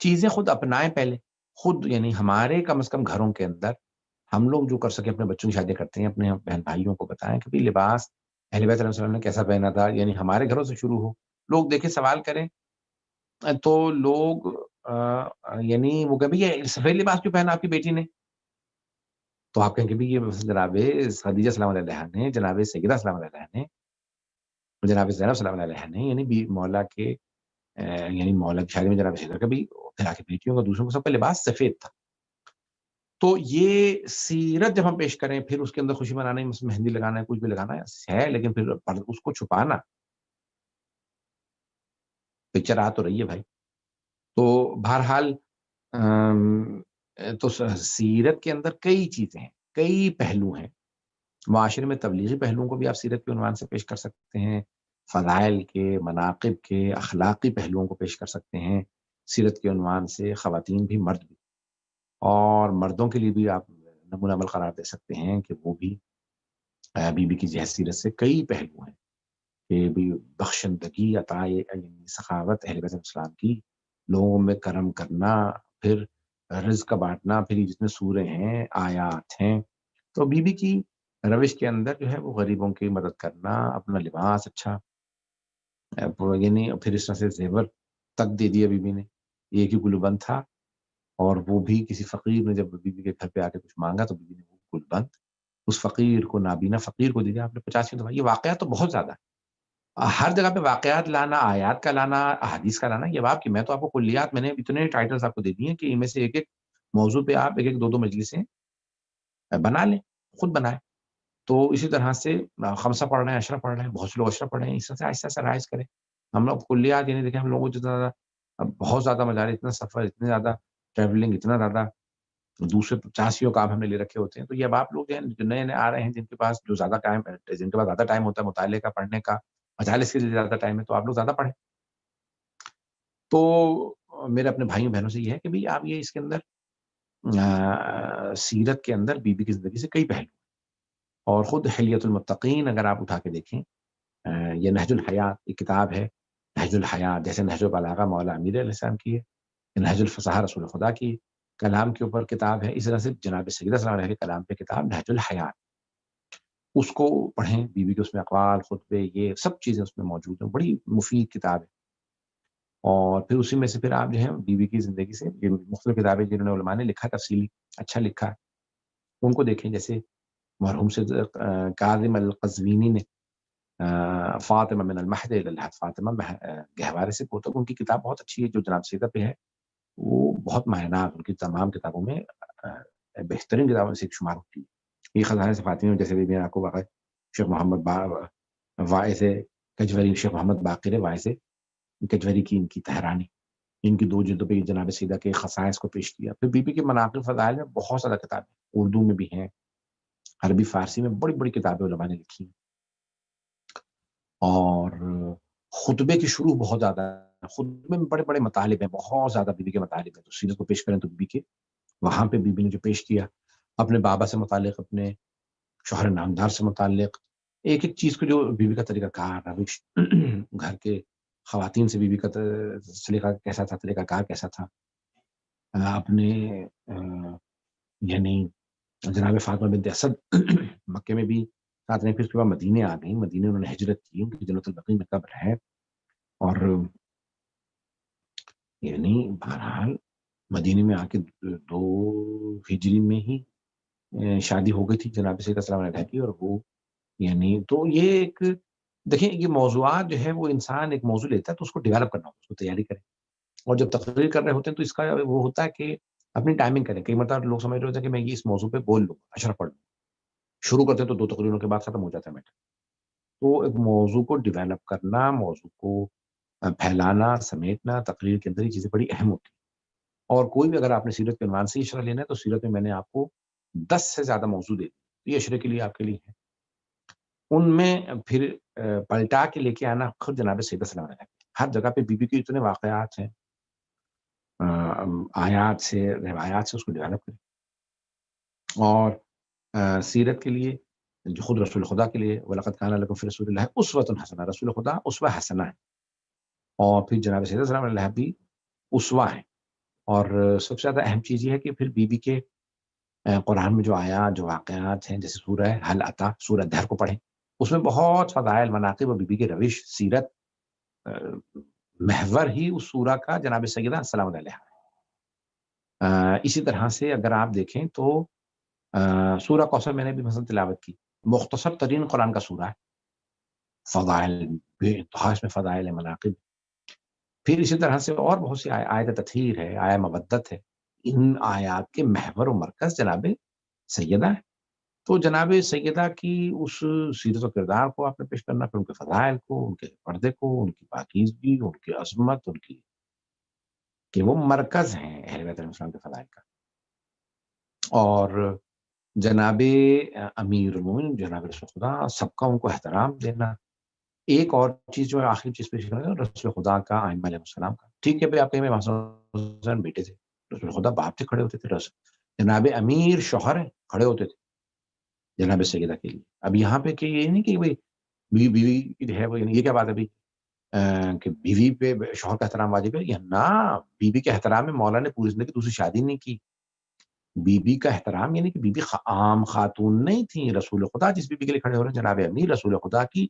چیزیں خود اپنائیں. پہلے خود یعنی ہمارے کم از کم گھروں کے اندر ہم لوگ جو کر سکیں، اپنے بچوں کی شادیاں کرتے ہیں، اپنے بہن بھائیوں کو بتائیں کہ بھی لباس اہل بیت علیہ السلام نے کیسا پہنا تھا. یعنی ہمارے گھروں سے شروع ہو، لوگ دیکھیں سوال کریں تو لوگ یعنی وہ کبھی یہ سفید لباس کیوں پہنا آپ کی بیٹی نے، تو آپ کہیں کہ بھی یہ جناب خدیجہ سلام علیہ نے، جناب سیدہ سلام علیہ نے، جناب زینب سلام علیہ نے، یعنی مولا کے یعنی مولا کی شادی میں جناب سیدہ کا بھی پھر آ کے بیٹیوں کا، دوسروں کا سب کا لباس سفید تھا. تو یہ سیرت جب ہم پیش کریں، پھر اس کے اندر خوشی منانا، مہندی لگانا ہے، کچھ بھی لگانا ہے، لیکن پھر اس کو چھپانا، پکچر آ تو رہی ہے بھائی. تو بہرحال تو سیرت کے اندر کئی چیزیں ہیں، کئی پہلو ہیں. معاشرے میں تبلیغی پہلوؤں کو بھی آپ سیرت کے عنوان سے پیش کر سکتے ہیں، فضائل کے، مناقب کے، اخلاقی پہلوؤں کو پیش کر سکتے ہیں سیرت کے عنوان سے، خواتین بھی مرد بھی، اور مردوں کے لیے بھی آپ نمونہ عمل قرار دے سکتے ہیں کہ وہ بھی بی بی کی جو ہے سیرت سے کئی پہلو ہیں کہ بھی بخشندگی، عطا یعنی سخاوت اہل بیت علیہ السلام کی، لوگوں میں کرم کرنا، پھر رزق بانٹنا، پھر یہ جتنے سورے ہیں، آیات ہیں، تو بی بی کی روش کے اندر جو ہے وہ غریبوں کی مدد کرنا، اپنا لباس اچھا، یعنی پھر اس طرح سے زیور تک دے دیا بی بی نے، ایک ہی گلوبند تھا، اور وہ بھی کسی فقیر نے جب بی بی کے گھر پہ آ کے کچھ مانگا تو بی بی نے وہ گلبند اس فقیر کو، نابینا فقیر کو دے دیا آپ نے 50 دفعہ۔ یہ واقعات تو بہت زیادہ ہے، ہر جگہ پہ واقعات لانا، آیات کا لانا، احادیث کا لانا، یہ آپ کی، میں تو آپ کو کلیات، میں نے اتنے ٹائٹلز آپ کو دے دیے ہیں کہ ان میں سے ایک ایک موضوع پہ آپ ایک ایک دو دو مجلسیں بنا لیں، خود بنائیں۔ تو اسی طرح سے خمسہ پڑھ رہے ہیں، عشرہ پڑھ رہے ہیں، بہت سے لوگ عشرہ پڑھ رہے ہیں، اس طرح سے آہستہ آہستہ رائج کریں۔ ہم لوگ کلیات یعنی دیکھیں، ہم لوگوں کو جتنا زیادہ بہت زیادہ مجالس، اتنا سفر، اتنے زیادہ ٹریولنگ، اتنا زیادہ دوسرے 85 کام ہم نے لے رکھے ہوتے ہیں، تو یہ اب آپ لوگ جو ہیں جو نئے نئے آ رہے ہیں، جن کے پاس جو زیادہ ٹائم، جن کے پاس زیادہ ٹائم ہوتا ہے مطالعے کا، پڑھنے کا، مجالس کے لیے زیادہ ٹائم ہے، تو آپ لوگ زیادہ پڑھیں۔ تو میرے اپنے بھائیوں بہنوں سے یہ ہے کہ بھئی آپ یہ اس کے اندر سیرت کے اندر بی بی کی زندگی سے کئی پہلو، اور خود حلیۃ المتقین اگر آپ اٹھا کے دیکھیں، یہ نہج الحیات ایک کتاب ہے، نہج الحیات، جیسے نہج البلاغہ مولا امیر علیہ السلام کی ہے، نہج الفصاحہ رسول خدا کی کلام کے اوپر کتاب ہے، اس طرح سے جناب سیدہ صلی اللہ علیہ وسلم کے کلام پہ کتاب نہج الحیات، اس کو پڑھیں، بی بی کے اس میں اقوال، خطبے، یہ سب چیزیں اس میں موجود ہیں، بڑی مفید کتاب ہے۔ اور پھر اسی میں سے پھر آپ جو ہے بی بی کی زندگی سے یہ مختلف کتابیں جنہوں نے علماء نے لکھا، تفصیلی اچھا لکھا ہے، ان کو دیکھیں، جیسے مرحوم سید کاظم القزوینی نے فاطمہ من المہد الی اللحد، فاطمہ گہوارے سے کوتک، ان کی کتاب بہت اچھی ہے جو جناب سیدہ پہ ہے، وہ بہت معنیناک، ان کی تمام کتابوں میں بہترین کتابوں میں سے ایک شمار ہوتی ہے۔ یہ خزانہ سے فاطمی میں جیسے بھی میں آپ کو بتایا، شیخ محمد واعظ کجوری، شیخ محمد باقر واعظ کجوری کی ان کی تہرانی، ان کی 2 جلدوں پہ یہ جناب سیدہ کے خصائص کو پیش کیا۔ پھر بی بی کے مناقب فضائل میں بہت زیادہ کتابیں اردو میں بھی ہیں، عربی فارسی میں بڑی بڑی کتابیں علماء نے لکھی ہیں، اور خطبے کی شروع بہت زیادہ ہے، خطبے میں بڑے بڑے مطالب ہیں، بہت زیادہ بی بی کے مطالب ہیں، تو سیرت کو پیش کریں تو بی بی کے وہاں پہ بی بی نے جو پیش کیا، اپنے بابا سے متعلق، اپنے شوہر نامدار سے متعلق، ایک ایک چیز کو جو بی بی کا طریقہ کار، روش، گھر کے خواتین سے بی بی کا سلیقہ کیسا تھا، طریقہ کار کیسا تھا، اپنے یعنی جناب فاطمہ بنت اسد مکے میں بھی ساتھ رہیں، پھر اس کے بعد مدینے آ گئیں، مدینے انہوں نے ہجرت کی، ان کی جنت البقیع میں قبر ہے، اور یعنی بہرحال مدینے میں آ کے 2 ہجری میں ہی شادی ہو گئی تھی جناب سیدہ سلام علیہ کی، اور وہ یعنی تو یہ ایک دیکھیں، یہ موضوعات جو ہے وہ انسان ایک موضوع لیتا ہے تو اس کو ڈیولپ کرنا ہوتا ہے، اس کو تیاری کرے، اور جب تقریر کر رہے ہوتے ہیں تو اس کا وہ ہوتا ہے کہ اپنی ٹائمنگ کریں، کئی مرتبہ لوگ سمجھ رہے ہوتے ہیں کہ میں یہ اس موضوع پہ بول لوں، اشرف پڑھ لوں، شروع کرتے ہیں تو 2 تقریروں کے بعد ختم ہو جاتا ہے میٹر۔ تو ایک موضوع کو ڈیولپ کرنا، موضوع کو پھیلانا، سمیٹنا، تقریر کے اندر یہ چیزیں بڑی اہم ہوتی ہیں، اور کوئی بھی اگر آپ نے سیرت کے عنوان سے اشرہ لینا ہے تو سیرت میں نے آپ کو 10 سے زیادہ موضوع دے دی، یہ اشرے کے لیے آپ کے لیے ہے، ان میں پھر پلٹا کے لے کے آنا خود جناب سیدہ سلام علیہ، ہر جگہ پہ بی بی کے اتنے واقعات ہیں، آیات سے، روایات سے اس کو ڈیولپ کریں، اور سیرت کے لیے جو خود رسول خدا کے لیے وَلَقَدْ كَانَ لَكُمْ فِي رَسُولِ اللَّهِ أُسْوَةٌ حَسَنَةٌ، رسول خدا اسوہ حسنہ ہے، اور پھر جناب سیدہ سلام علیہ بھی اسوہ ہیں، اور سب سے زیادہ اہم چیز یہ ہے کہ پھر بی بی کے قرآن میں جو آیات، جو واقعات ہیں، جیسے سورہ حل عطا، سورہ دہر کو پڑھیں، اس میں بہت فضائل، مناقب اور بی بی کی روش، سیرت، محور ہی اس سورہ کا جناب سیدہ سلام علیہ ہے۔ اسی طرح سے اگر آپ دیکھیں تو سورہ کوثر میں نے بھی مثلا تلاوت کی، مختصر ترین قرآن کا سورہ ہے، فضائل بے انتہا اس میں فضائل ہے، مناقب، پھر اسی طرح سے اور بہت سی آیت تطہیر ہے، آیت مودت ہے، ان آیات کے محور و مرکز جناب سیدہ ہے، تو جناب سیدہ کی اس سیرت و کردار کو آپ نے پیش کرنا، پھر ان کے فضائل کو، ان کے پردے کو، ان کی پاکیزگی، ان کی عظمت، ان کی کہ وہ مرکز ہیں اہل بیت علیہ السلام کے فضائل کا، اور جناب امیر المومنین جناب رسول خدا سب کا ان کو احترام دینا. ایک اور چیز جو ہے آخری چیز پیش کر رسول خدا کا ائمہ علیہ السلام کا. ٹھیک ہے بھائی آپ کہیں حسن بیٹے تھے, رسول خدا باپ تھے کھڑے ہوتے تھے, جناب امیر شوہر ہیں کھڑے ہوتے تھے جناب سیدہ کے لیے. اب یہاں پہ کہ یہ نہیں کہ بھائی بیوی کی جو ہے وہ یہ کیا بات ہے بھائی کہ بیوی پہ شوہر کا احترام واجب ہے, یا نہ بیوی کے احترام میں مولا نے پوری زندگی دوسری شادی نہیں کی. بیوی کا احترام یعنی کہ بیوی عام خاتون نہیں تھی, رسول خدا جس بیوی کے لیے کھڑے ہو رہے ہیں جناب امیر رسول خدا کی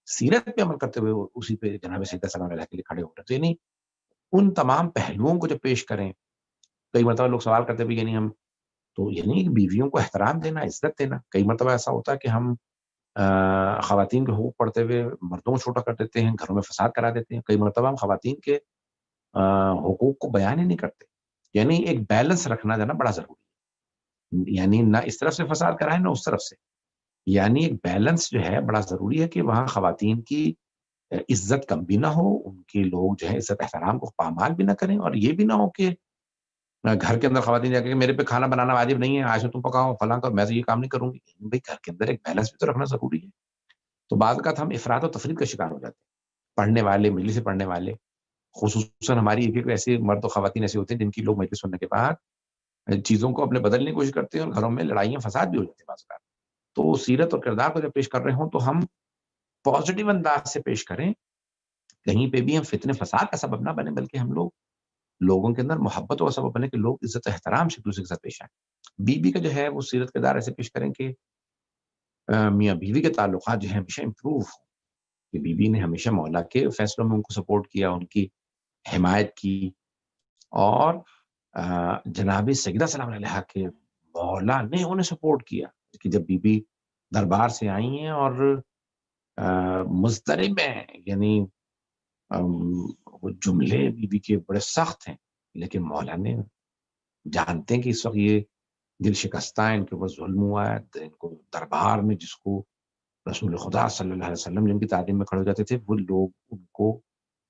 سیرت پہ عمل کرتے ہوئے اسی پہ جناب سیدہ سلام علیہ کے لیے کھڑے ہو رہے. تو یعنی ان تمام پہلوؤں کو جب پیش کریں, کئی مرتبہ لوگ سوال کرتے بھی یعنی ہم تو یعنی بیویوں کو احترام دینا, عزت دینا. کئی مرتبہ ایسا ہوتا ہے کہ ہم خواتین کے حقوق پڑھتے ہوئے مردوں کو چھوٹا کر دیتے ہیں, گھروں میں فساد کرا دیتے ہیں. کئی مرتبہ ہم خواتین کے حقوق کو بیان ہی نہیں کرتے. یعنی ایک بیلنس رکھنا جو ہے نا بڑا ضروری ہے, یعنی نہ اس طرف سے فساد کرائیں نہ اس طرف سے. یعنی ایک بیلنس جو ہے بڑا ضروری ہے کہ وہاں خواتین کی عزت کم بھی نہ ہو, ان کے لوگ جو ہے عزت احترام کو پامال بھی نہ کریں, اور یہ بھی نہ ہو کہ گھر کے اندر خواتین جا کے میرے پہ کھانا بنانا واجب نہیں ہے, آج تم پکاؤ فلاں کر, میں تو یہ کام نہیں کروں گی. بھائی گھر کے اندر ایک بیلنس بھی تو رکھنا ضروری ہے. تو بعض اوقات ہم افراط و تفریط کا شکار ہو جاتے ہیں. پڑھنے والے, مجلس سے پڑھنے والے, خصوصاً ہماری ایک ایسے مرد و خواتین ایسے ہوتے ہیں جن کی لوگ مجلس سننے کے بعد چیزوں کو اپنے بدلنے کی کوشش کرتے ہیں, اور گھروں میں لڑائیاں فساد بھی ہو جاتے ہیں بعض اوقات. تو سیرت اور کردار کو جب پیش کر رہے ہوں تو ہم پازیٹیو انداز سے پیش کریں, کہیں پہ بھی ہم فتنے فساد کا سبب نہ بنے, بلکہ ہم لوگوں کے اندر محبت کا سبب بنے کہ لوگ عزت و احترام سے دوسرے کے ساتھ پیش آئیں. بیوی کا جو ہے وہ سیرت کردار ایسے پیش کریں کہ میاں بیوی کے تعلقات جو ہے ہمیشہ امپروو ہوں, کہ بیوی نے ہمیشہ مولا کے فیصلوں میں ان کو سپورٹ کیا, ان کی حمایت کی, اور جناب سیدہ سلام علیہ کے مولا نے انہیں سپورٹ کیا. کہ جب بیوی دربار سے آئی ہیں اور مضطرب ہیں, یعنی وہ جملے بیوی کے بڑے سخت ہیں, لیکن مولا نے جانتے ہیں کہ اس وقت یہ دل شکستہ ہے, ان کے اوپر ظلم ہوا ہے, ان کو دربار میں جس کو رسول خدا صلی اللہ علیہ وسلم جن کی تعلیم میں کھڑے ہو جاتے تھے وہ لوگ ان کو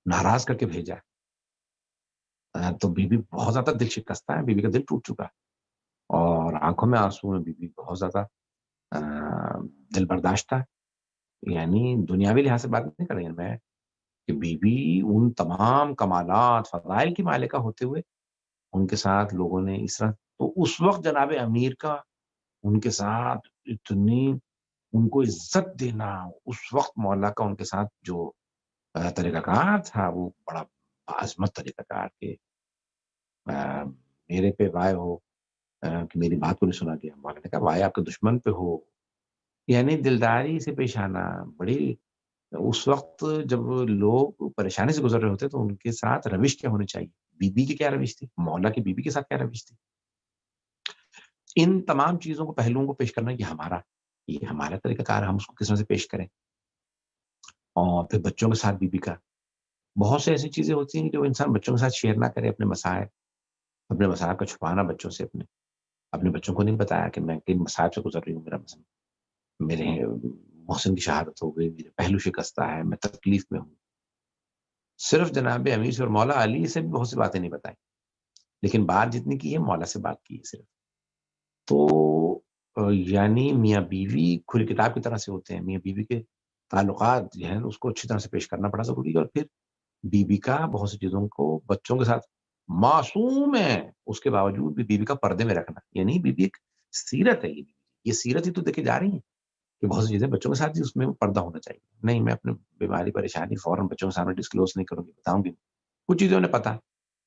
ناراض کر کے بھیجا. تو بیوی بہت زیادہ دل شکستہ ہے, بیوی کا دل ٹوٹ چکا, اور آنکھوں میں آنسو ہیں, بیوی بہت زیادہ دل برداشتہ. یعنی دنیاوی لحاظ سے بات نہیں کر رہی ہیں میں, کہ بیوی ان تمام کمالات فضائل کی مالکہ ہوتے ہوئے ان کے ساتھ لوگوں نے اس طرح, تو اس وقت جناب امیر کا ان کے ساتھ اتنی ان کو عزت دینا, اس وقت مولا کا ان کے ساتھ جو طریقہ کار تھا وہ بڑا عظمت طریقہ کار کے میرے پہ وائے ہو کہ میری بات کو نہیں سنا گیا. مولا نے کہا وائے آپ کے دشمن پہ ہو. یعنی دلداری سے پیش آنا بڑی, اس وقت جب لوگ پریشانی سے گزر رہے ہوتے تو ان کے ساتھ روش کیا ہونی چاہیے, بیوی کی کیا روش تھی, مولا کی بیوی کے ساتھ کیا روش تھی. ان تمام چیزوں کو پہلوؤں کو پیش کرنا یہ ہمارا طریقہ کار ہے, ہم اس کو کس طرح سے پیش کریں. اور پھر بچوں کے ساتھ بیوی کا بہت سے ایسی چیزیں ہوتی ہیں جو انسان بچوں کے ساتھ شیئر نہ کرے, اپنے مسائل کا چھپانا بچوں سے, اپنے بچوں کو نہیں بتایا کہ میں کن مسائل سے گزر رہی ہوں, میرے محسن کی شہادت ہو گئی, میرے پہلو شکستہ ہے, میں تکلیف میں ہوں. صرف جناب امیر سے اور مولا علی سے بھی بہت سی باتیں نہیں بتائیں, لیکن بات جتنی کی ہے مولا سے بات کی ہے صرف. تو یعنی میاں بیوی کھلی کتاب کی طرح سے ہوتے ہیں. میاں بیوی کے تعلقات جو ہیں اس کو اچھی طرح سے پیش کرنا بڑا ضروری ہے. اور پھر بیوی کا بہت سی چیزوں کو بچوں کے ساتھ معصوم ہے اس کے باوجود بھی بیوی کا پردے میں رکھنا, یعنی بیوی ایک سیرت ہے. یہ سیرت ہی تو دیکھے جا رہی ہیں کہ بہت سی چیزیں بچوں کے ساتھ اس میں پردہ ہونا چاہیے. نہیں میں اپنی بیماری پریشانی فوراً بچوں کے سامنے ڈسکلوز نہیں کروں گی, بتاؤں گی. کچھ چیزیں انہیں پتا,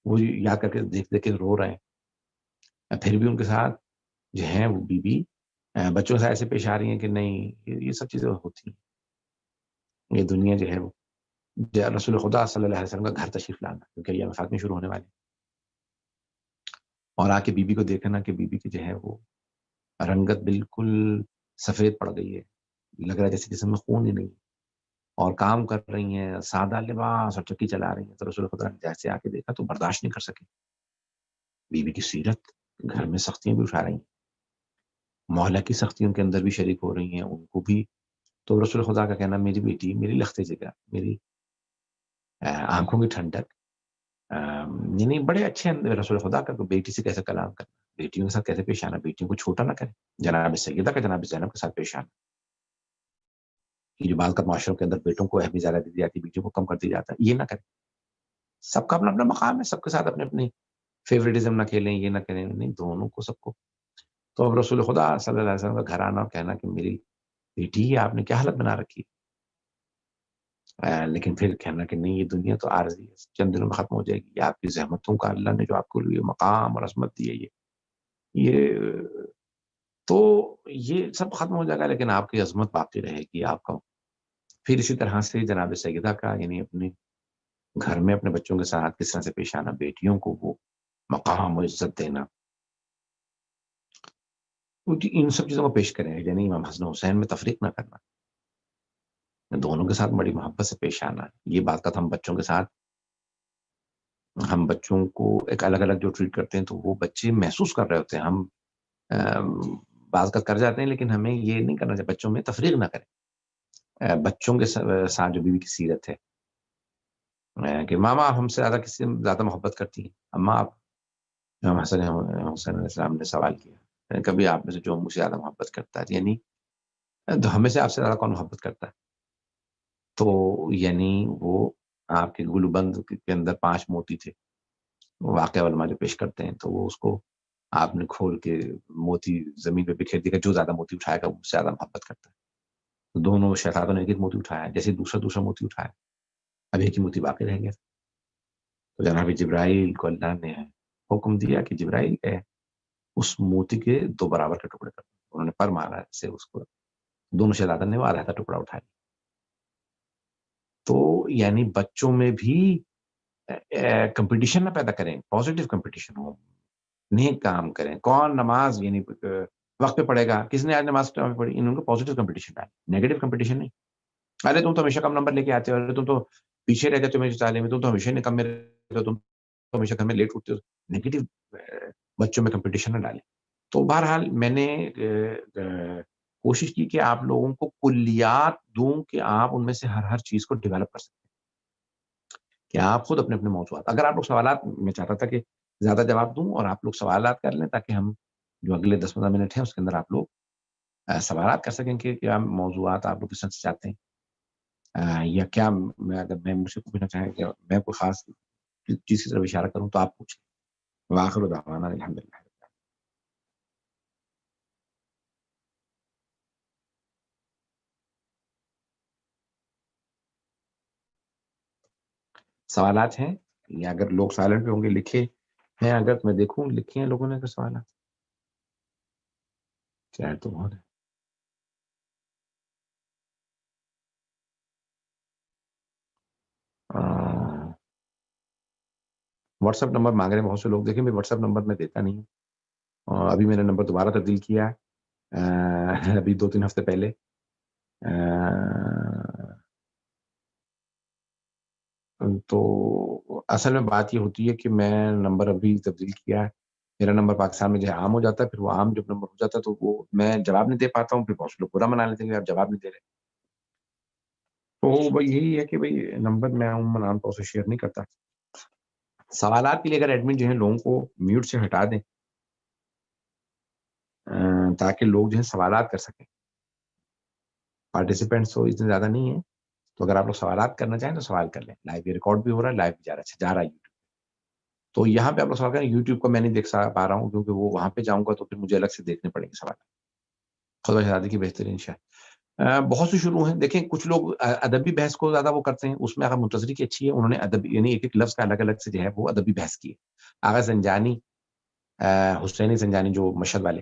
وہ یاد کر کے دیکھ کے رو رہے ہیں, پھر بھی ان کے ساتھ جو ہے وہ بیوی بچوں سے ایسے پیش آ رہی ہیں کہ نہیں, یہ سب چیزیں ہوتی ہیں. یہ دنیا جو ہے وہ رسول خدا صلی اللہ علیہ وسلم کا گھر تشریف لانا, کیونکہ یہ فاطمہ شروع ہونے والے, اور آ کے بیوی کو دیکھنا کہ بیوی کی جو ہے وہ رنگت بالکل سفید پڑ گئی ہے, لگ رہا ہے جیسے جسم میں خون ہی نہیں, اور کام کر رہی ہیں سادہ لباس اور چکی چلا رہی ہیں. تو رسول خدا نے جیسے آ کے دیکھا تو برداشت نہیں کر سکے. بیوی کی سیرت, گھر میں سختیاں بھی اٹھا رہی ہیں, مولا کی سختیوں کے اندر بھی شریک ہو رہی ہیں, ان کو بھی. تو رسول خدا کا کہنا میری بیٹی, میری لختے جگہ, میری آنکھوں کی ٹھنڈک, یعنی بڑے اچھے رسول خدا کا بیٹی سے کیسے کلام کرنا. بیٹیوں کے ساتھ کیسے پیش آنا, بیٹیوں کو چھوٹا نہ کریں, جناب سیدہ کا جناب زینب کے ساتھ پیش آنا. یہ جو بعض کا معاشروں کے اندر بیٹوں کو اہمیت زیادہ دی جاتی ہے, بیٹیوں کو کم کر دیا جاتا ہے, یہ نہ کریں. سب کا اپنا اپنا مقام ہے, سب کے ساتھ اپنے اپنی فیوریٹزم نہ کھیلیں, یہ نہ کریں, نہیں, دونوں کو, سب کو. تو اب رسول خدا صلی اللہ علیہ وسلم کا گھر آنا اور کہنا کہ میری بیٹی ہے, آپ نے کیا حالت بنا رکھی ہے, لیکن پھر کہنا کہ نہیں, یہ دنیا تو عارضی ہے, چند دنوں میں ختم ہو جائے گی. آپ کی زحمتوں کا اللہ نے جو آپ کو لیے مقام اور عظمت دی ہے, یہ تو یہ سب ختم ہو جائے گا, لیکن آپ کی عظمت باقی رہے گی, آپ کا. پھر اسی طرح سے جناب سیدہ کا, یعنی اپنے گھر میں اپنے بچوں کے ساتھ کس طرح سے پیش آنا, بیٹیوں کو وہ مقام و عزت دینا, ان سب چیزوں کو پیش کریں. یعنی امام حسن حسین میں تفریق نہ کرنا, دونوں کے ساتھ بڑی محبت سے پیش آنا. یہ بات کا ہم بچوں کے ساتھ, ہم بچوں کو ایک الگ الگ جو ٹریٹ کرتے ہیں, تو وہ بچے محسوس کر رہے ہوتے ہیں. ہم بعض کا کر جاتے ہیں, لیکن ہمیں یہ نہیں کرنا چاہیے, بچوں میں تفریق نہ کریں. بچوں کے ساتھ جو بیوی کی سیرت ہے کہ ماما ہم سے زیادہ کسی سے زیادہ محبت کرتی ہیں, اما آپ. امام حسن حسین علیہ السلام نے سوال کیا, کبھی آپ میں سے جو مجھ سے زیادہ محبت کرتا ہے, یعنی ہمیں سے آپ سے زیادہ کون محبت کرتا ہے. تو یعنی وہ آپ کے گلوبند کے اندر 5 موتی تھے, واقعہ علماء جو پیش کرتے ہیں, تو وہ اس کو آپ نے کھول کے موتی زمین پہ بکھیر دیا, جو زیادہ موتی اٹھائے گا وہ مجھ سے زیادہ محبت کرتا ہے. تو دونوں شہزادوں نے ایک ایک موتی اٹھایا, جیسے دوسرا موتی اٹھایا, اب ایک ہی موتی باقی رہ گیا. تو جناب جبرائیل کو اللہ نے حکم دیا کہ جبرائیل ہے اس موتی کے 2 برابر کے ٹکڑے کر. انہوں نے پر مارا سے اس کو, دونوں شہزادوں نے وہ آدھا ٹکڑا اٹھایا. تو یعنی بچوں میں بھی کمپٹیشن نہ پیدا کریں, پازیٹیو کمپٹیشن ہو, نیک کام کریں. کون نماز یعنی وقت پہ پڑھے گا, کس نے آج نماز پڑھی, ان کو پازیٹیو کمپٹیشن ڈالیں, نیگیٹو کمپٹیشن نہیں. ارے تم تو ہمیشہ کم نمبر لے کے آتے ہو, ارے تم تو پیچھے رہ جاتے ہو میری تعلیم میں, تم تو ہمیشہ نکم میں رہتے ہو, تم تو ہمیشہ گھر میں لیٹ اٹھتے ہو. نیگیٹو بچوں میں کمپٹیشن نہ ڈالیں. تو بہرحال میں نے کوشش کی کہ آپ لوگوں کو کلیات دوں کہ آپ ان میں سے ہر چیز کو ڈیولپ کر سکتے ہیں, کہ آپ خود اپنے موضوعات. اگر آپ لوگ سوالات, میں چاہتا تھا کہ زیادہ جواب دوں اور آپ لوگ سوالات کر لیں, تاکہ ہم جو اگلے 10-15 منٹ ہیں اس کے اندر آپ لوگ سوالات کر سکیں کہ کیا موضوعات آپ لوگ کس طرح سے چاہتے ہیں, یا کیا اگر میں مجھ سے پوچھنا چاہیں کہ میں کوئی خاص چیز کی طرف اشارہ کروں تو آپ پوچھیں. وآخر دعوانا الحمدللہ. سوالات ہیں, یا اگر لوگ سائلنٹ پہ ہوں گے لکھے ہیں, اگر میں دیکھوں لکھے ہیں لوگوں نے اگر سوالات, چاہے تو بہت ہے. واٹس ایپ نمبر مانگ رہے ہیں بہت سے لوگ. دیکھیں میں واٹس ایپ نمبر میں دیتا نہیں ہوں, ابھی میں نے نمبر دوبارہ تبدیل کیا ہے, ابھی 2-3 ہفتے پہلے. تو اصل میں بات یہ ہوتی ہے کہ میں نمبر ابھی تبدیل کیا ہے, میرا نمبر پاکستان میں جو ہے عام ہو جاتا ہے, پھر وہ عام جب نمبر ہو جاتا ہے تو وہ میں جواب نہیں دے پاتا ہوں, پھر بہت سے لوگ برا منا لیتے ہیں کہ آپ جواب نہیں دے رہے. تو بھائی یہی ہے کہ بھائی نمبر میں عموماً عام طور سے شیئر نہیں کرتا. سوالات کے لیے اگر ایڈمن جو ہے لوگوں کو میوٹ سے ہٹا دیں تاکہ لوگ جو ہے سوالات کر سکیں. پارٹیسپینٹس تو اتنے زیادہ نہیں ہیں, تو اگر آپ لوگ سوالات کرنا چاہیں تو سوال کر لیں. لائیو ریکارڈ بھی ہو رہا ہے, لائیو بھی جا رہا ہے یوٹیوب. تو یہاں پہ آپ لوگ سوال کریں, یوٹیوب کو میں نہیں دیکھ پا رہا ہوں کیونکہ وہ وہاں پہ جاؤں گا تو پھر مجھے الگ سے دیکھنے پڑیں گے سوال. خدا شہزادی کی بہترین شاہ. بہت سے شروع ہیں. دیکھیں کچھ لوگ ادبی بحث کو زیادہ وہ کرتے ہیں, اس میں اگر منتظری کی اچھی ہے, انہوں نے ادبی یعنی ایک لفظ کا الگ الگ سے جو ہے وہ ادبی بحث کی ہے. آغا زنجانی, حسینی زنجانی جو مشہد والے,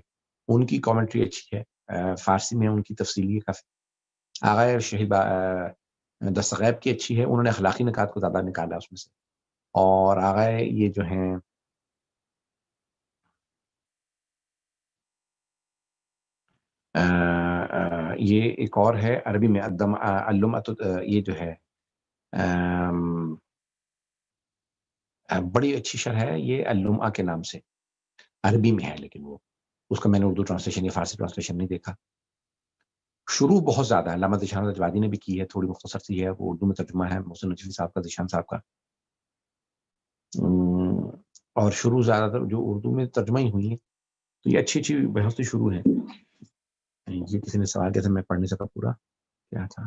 ان کی کامنٹری اچھی ہے, فارسی میں ان کی تفصیلی ہے کافی. آغا شہید دستغیب کی اچھی ہے, انہوں نے اخلاقی نکات کو زیادہ نکالا اس میں سے. اور آغا یہ جو ہیں یہ ایک اور ہے عربی میں یہ جو ہے بڑی اچھی شرح ہے یہ اللمعہ کے نام سے, عربی میں ہے, لیکن وہ اس کا میں نے اردو ٹرانسلیشن یا فارسی ٹرانسلیشن نہیں دیکھا. شروع بہت زیادہ ہے, علامہ ذیشان رجوادی نے بھی کی ہے, تھوڑی مختصر سی ہے, وہ اردو میں ترجمہ ہے محسن نجفی صاحب کا, ذیشان صاحب کا. اور شروع زیادہ تر جو اردو میں ترجمہ ہی ہوئی ہے, تو یہ اچھی اچھی بحث تو شروع ہے. یہ کسی نے سوال کیا تھا, میں پڑھ نہیں سکا پورا, کیا تھا؟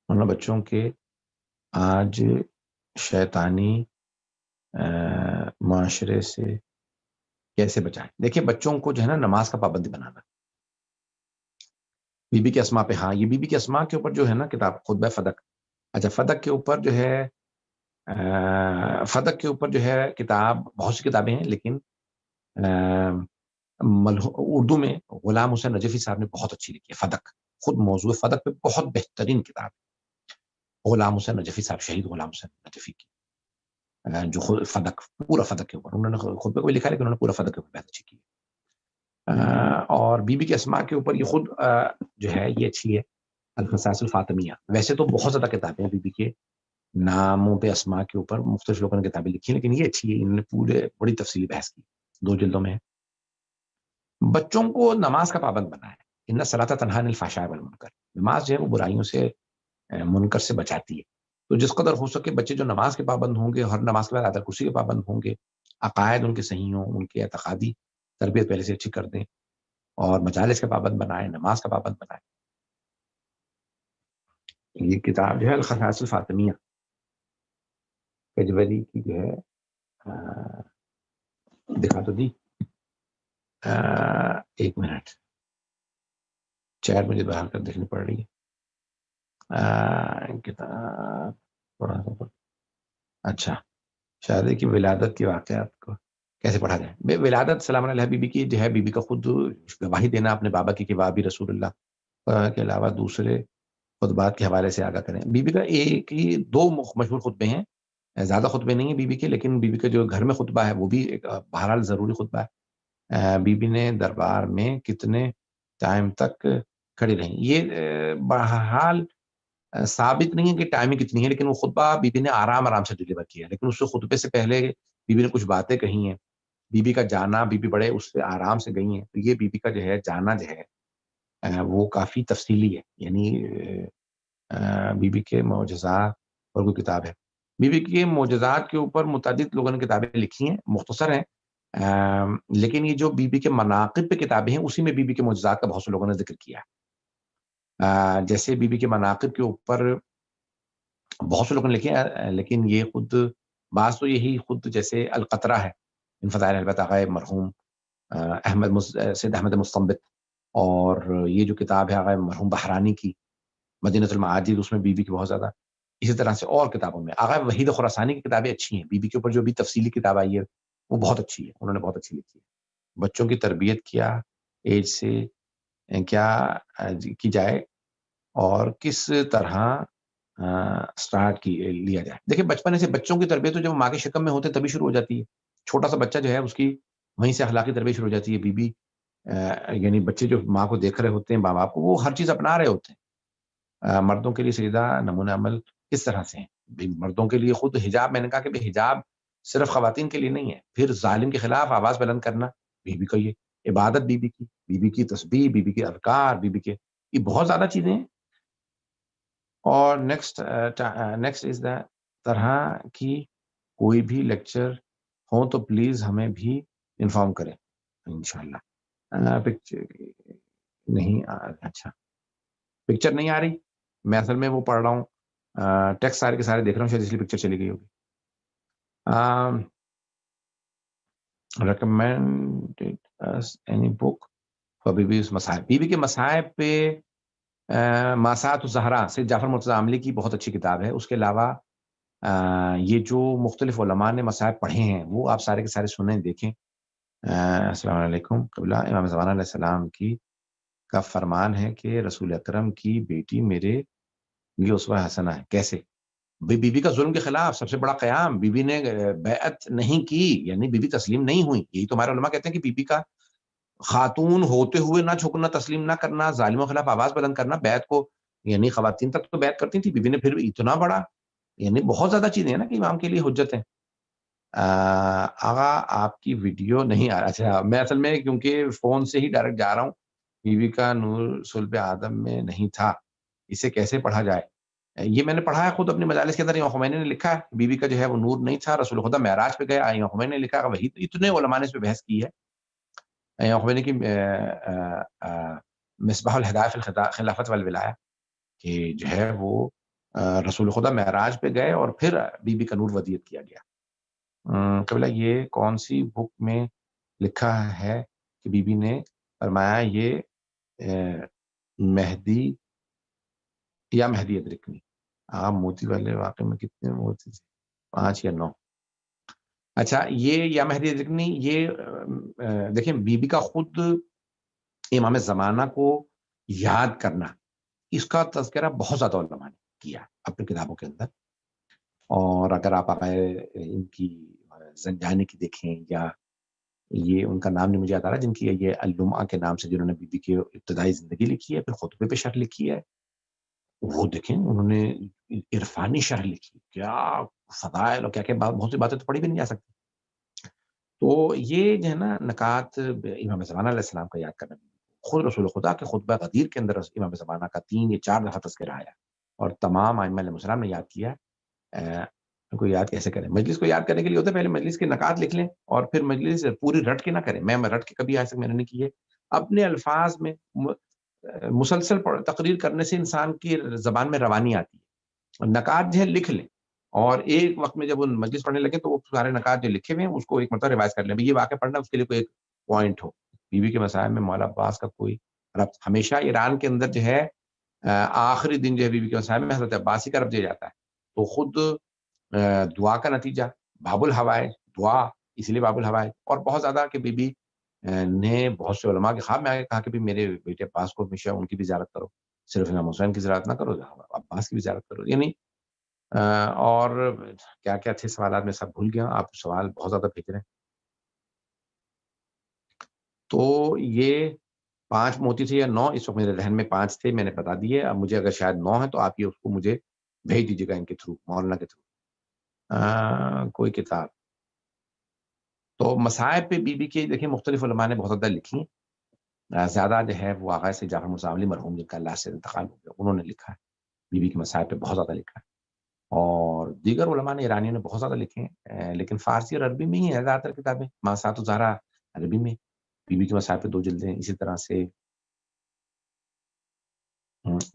بچوں کے آج شیطانی معاشرے سے کیسے بچائیں. دیکھیں بچوں کو جو ہے نا نماز کا پابندی بنانا. بی بی کے اسماء پہ, ہاں یہ بی بی کے اسماء کے اوپر جو ہے نا کتاب خطبہ فدق, اچھا فدق کے اوپر جو ہے فدق کے اوپر جو ہے کتاب, بہت سی کتابیں ہیں, لیکن اردو میں غلام حسین نجفی صاحب نے بہت اچھی لکھی ہے فدق. خود موضوع فدق پہ بہت بہترین کتاب ہے غلام حسین نجفی صاحب, شہید غلام حسین نجفی کی, جو خود فدق, پورا فدق کے اوپر انہوں نے خود پہ کوئی لکھا ہے, لیکن انہوں نے پورا فدق کے اوپر بہت اچھی کی ہے. اور بی بی کے اسماء کے اوپر یہ خود جو ہے یہ اچھی ہے, الخصائص الفاطمیہ. ویسے تو بہت زیادہ کتابیں ہیں بی بی کے ناموں پہ اسماء کے اوپر, مختلف لوگوں نے کتابیں لکھی ہیں, لیکن یہ اچھی ہے, انہوں نے پورے بڑی تفصیلی بحث کی, 2 جلدوں میں ہے. بچوں کو نماز کا پابند بنا ہے. ان الصلاۃ تنہی عن الفحشاء والمنکر, نماز جو ہے وہ برائیوں سے منکر سے بچاتی ہے. تو جس قدر ہو سکے بچے جو نماز کے پابند ہوں گے, ہر نماز کے بعد آیت الکرسی کے پابند ہوں گے, عقائد ان کے صحیح ہوں, ان کے اعتقادی تربیت پہلے سے اچھی کر دیں, اور مجالس کا پابند بنائیں, نماز کا پابند بنائیں. یہ کتاب جو ہے الخصائص الفاطمیہ کجوری کی جو ہے, دکھا تو دی, 1 منٹ, چیٹ مجھے باہر کر دیکھنی پڑ رہی ہے. کتاب پڑھا, اچھا شادی کی ولادت کی واقعات کو کیسے پڑھا جائے. ولادت سلام علیہ بی بی کی جو ہے, بی بی کا خود گواہی دینا اپنے بابا کی کہ بابی رسول اللہ کے علاوہ دوسرے خطبات کے حوالے سے آگاہ کریں. بی بی کا ایک ہی 2 مشہور خطبے ہیں, زیادہ خطبے نہیں ہیں بی بی کے, لیکن بی بی کا جو گھر میں خطبہ ہے وہ بھی ایک بہرحال ضروری خطبہ ہے. بی بی نے دربار میں کتنے ٹائم تک کھڑی رہیں, یہ بہرحال ثابت نہیں ہے کہ ٹائمنگ کتنی ہے, لیکن وہ خطبہ بی بی نے آرام سے ڈلیور کیا. لیکن اس خطبے سے پہلے بی بی نے کچھ باتیں کہی ہیں. بی بی کا جانا, بی بی بڑے اس سے آرام سے گئی ہیں, تو یہ بی بی کا جو ہے جانا جو ہے وہ کافی تفصیلی ہے. یعنی بی بی کے معجزات اور کوئی کتاب ہے, بی بی کے معجزات کے اوپر متعدد لوگوں نے کتابیں لکھی ہیں, مختصر ہیں, لیکن یہ جو بی بی کے مناقب پہ کتابیں ہیں اسی میں بی بی کے معجزات کا بہت سے لوگوں نے ذکر کیا ہے. جیسے بی بی کے مناقب کے اوپر بہت سے لوگوں نے لکھے ہیں, لیکن یہ خود بعض تو یہی خود جیسے القطرہ ہے ان فضائل البت آغا مرحوم سید احمد مستنبط, اور یہ جو کتاب ہے آغا مرحوم بحرانی کی مدینۃ المعاجز, اس میں بی بی کی بہت زیادہ. اسی طرح سے اور کتابوں میں آغا وحید خراسانی کی کتابیں اچھی ہیں. بی بی کے اوپر جو بھی تفصیلی کتاب آئی ہے وہ بہت اچھی ہے, انہوں نے بہت اچھی لکھی ہے. بچوں کی تربیت کیا ایج سے کیا کی جائے اور کس طرح سٹارٹ لیا جائے. دیکھیں بچپن سے بچوں کی تربیت تو جب ماں کے شکم میں ہوتے تبھی شروع ہو جاتی ہے. چھوٹا سا بچہ جو ہے اس کی وہیں سے اخلاقی تربیت شروع ہو جاتی ہے. بی بی یعنی بچے جو ماں کو دیکھ رہے ہوتے ہیں, ماں باپ کو, وہ ہر چیز اپنا رہے ہوتے ہیں. مردوں کے لیے سیدھا نمونہ عمل کس طرح سے ہیں. مردوں کے لیے خود حجاب, میں نے کہا کہ حجاب صرف خواتین کے لیے نہیں ہے. پھر ظالم کے خلاف آواز بلند کرنا بی بی کا یہ عبادت, بی بی کی تسبیح, بی بی کے اذکار, بی بی کے یہ بہت زیادہ چیزیں ہیں. اور نیکسٹ از دا طرح کی کوئی بھی لیکچر ہو تو پلیز ہمیں بھی انفارم کریں انشاءاللہ. پکچر نہیں اچھا پکچر نہیں آ رہی, میں اصل میں وہ پڑھ رہا ہوں, ٹیکسٹ سارے کے سارے دیکھ رہا ہوں, شاید اس لیے پکچر چلی گئی ہوگی. recommended us any book for بی بی مصائب. بی بی کے مصائب پہ ماسات الزہرا سید جعفر مرتضیٰ عاملی کی بہت اچھی کتاب ہے. اس کے علاوہ یہ جو مختلف علماء نے مصائب پڑھے ہیں وہ آپ سارے کے سارے سنیں, دیکھیں. السلام علیکم. قبلہ امام زمان علیہ السلام کا فرمان ہے کہ رسول اکرم کی بیٹی میرے لیے اسوہ حسنہ ہے. کیسے؟ بی بی کا ظلم کے خلاف سب سے بڑا قیام, بی بی نے بیعت نہیں کی, یعنی بی بی تسلیم نہیں ہوئی. یہی تو ہمارے علماء کہتے ہیں کہ بی بی کا خاتون ہوتے ہوئے نہ جھکنا, تسلیم نہ کرنا, ظالموں کے خلاف آواز بلند کرنا, بیعت کو, یعنی خواتین تک تو بیعت کرتی تھی, بی بی نے پھر اتنا بڑا, یعنی بہت زیادہ چیزیں ہیں نا کہ امام کے لیے حجت ہیں. آغا آپ کی ویڈیو نہیں آ رہا. اچھا میں اصل میں کیونکہ فون سے ہی ڈائریکٹ جا رہا ہوں. بی بی کا نور صلب آدم میں نہیں تھا, اسے کیسے پڑھا جائے. یہ میں نے پڑھا ہے خود اپنی مجالس کے اندر. امام خمینی نے لکھا ہے بی بی کا جو ہے وہ نور نہیں تھا, رسول خدا معراج پہ گئے, امام خمینی نے لکھا, وہی اتنے علماء نے اس پہ بحث کی ہے. امام خمینی کی مصباح الہدایہ فی الخلافت والولایہ کہ جو ہے وہ رسول خدا معراج پہ گئے اور پھر بی بی کا نور ودیعت کیا گیا. قبلہ یہ کون سی بک میں لکھا ہے کہ بی بی نے فرمایا یہ مہدی یا مہدی ادرکنی؟ آپ موتی والے واقعے میں کتنے موتی تھے, 5 یا 9؟ اچھا, یہ یا مہدی ادرکنی, یہ دیکھیں بی بی کا خود امام زمانہ کو یاد کرنا, اس کا تذکرہ بہت زیادہ علماء نے کیا اپنی کتابوں کے اندر. اور اگر آپ ان کی زنجانی کی دیکھیں, یا یہ ان کا نام نہیں مجھے یاد آ رہا, جن کی یہ اللمعہ کے نام سے جنہوں نے بی بی کی ابتدائی زندگی لکھی ہے, پھر خطبے پہ شرح لکھی ہے, وہ دیکھیں انہوں نے عرفانی شرح لکھی, کیا فضائل اور کیا بہت سی باتیں تو پڑھی بھی نہیں جا سکتی. تو یہ جو ہے نا نکات امام زمانہ علیہ السلام کا یاد کرنا, خود رسول خدا کے خطبہ غدیر کے اندر امام زمانہ کا 3 یا 4 دفعہ تذکرہ آیا, اور تمام ائمہ علیہ السلام نے یاد کیا. کو یاد کیسے کریں؟ مجلس کو یاد کرنے کے لیے ہوتا ہے پہلے مجلس کے نکات لکھ لیں, اور پھر مجلس پوری رٹ کے نہ کریں. میں رٹ کے کبھی آج تک میں نے نہیں کی ہے. اپنے الفاظ میں مسلسل تقریر کرنے سے انسان کی زبان میں روانی آتی ہے. نکات جو ہے لکھ لیں, اور ایک وقت میں جب وہ مجلس پڑھنے لگے تو وہ سارے نکات جو لکھے ہوئے ہیں اس کو ایک مرتبہ ریوائز کر لیں. یہ واقعہ پڑھنا اس کے لیے کوئی ایک پوائنٹ ہو. بی بی کے مسائل میں مولا عباس کا کوئی ربط, ہمیشہ ایران کے اندر جو ہے آخری دن جو ہے بی بی کے مسائل میں حضرت عباسی کا ربط دیا جاتا ہے. تو خود دعا کا نتیجہ باب الحوائج, دعا اس لیے باب الحوائج, اور بہت زیادہ کہ بی بی نے بہت سے علماء کے خواب میں آگے کہا کہ بھی میرے بیٹے عباس کو ہمیشہ ان کی بھی زیارت کرو, صرف امام حسین کی زیارت نہ کرو, عباس کی بھی زیارت کرو. یعنی اور کیا کیا تھے سوالات میں سب بھول گیا, آپ سوال بہت زیادہ بھیج رہے ہیں. تو یہ 5 موتی تھے یا 9, اس وقت میرے ذہن میں 5 تھے, میں نے بتا دیے. اب مجھے اگر شاید 9 ہے تو آپ یہ اس کو مجھے بھیج دیجیے گا ان کے تھرو, مولانا کے تھرو. کوئی کتاب تو مصائب پہ بی بی کی دیکھیں مختلف علماء نے بہت زیادہ لکھی. زیادہ جو ہے وہ آغا سے جعفر مصعبلی مرحوم جن کا اللہ سے انتقال ہو گیا, انہوں نے لکھا ہے بی بی کے مصائب پہ بہت زیادہ لکھا ہے. اور دیگر علماء نے ایرانیوں نے بہت زیادہ لکھے ہیں, لیکن فارسی اور عربی میں ہی ہے زیادہ تر کتابیں. ماسات الزہرا عربی میں, بی بی کے مصائب پہ 2 جلدیں. اسی طرح سے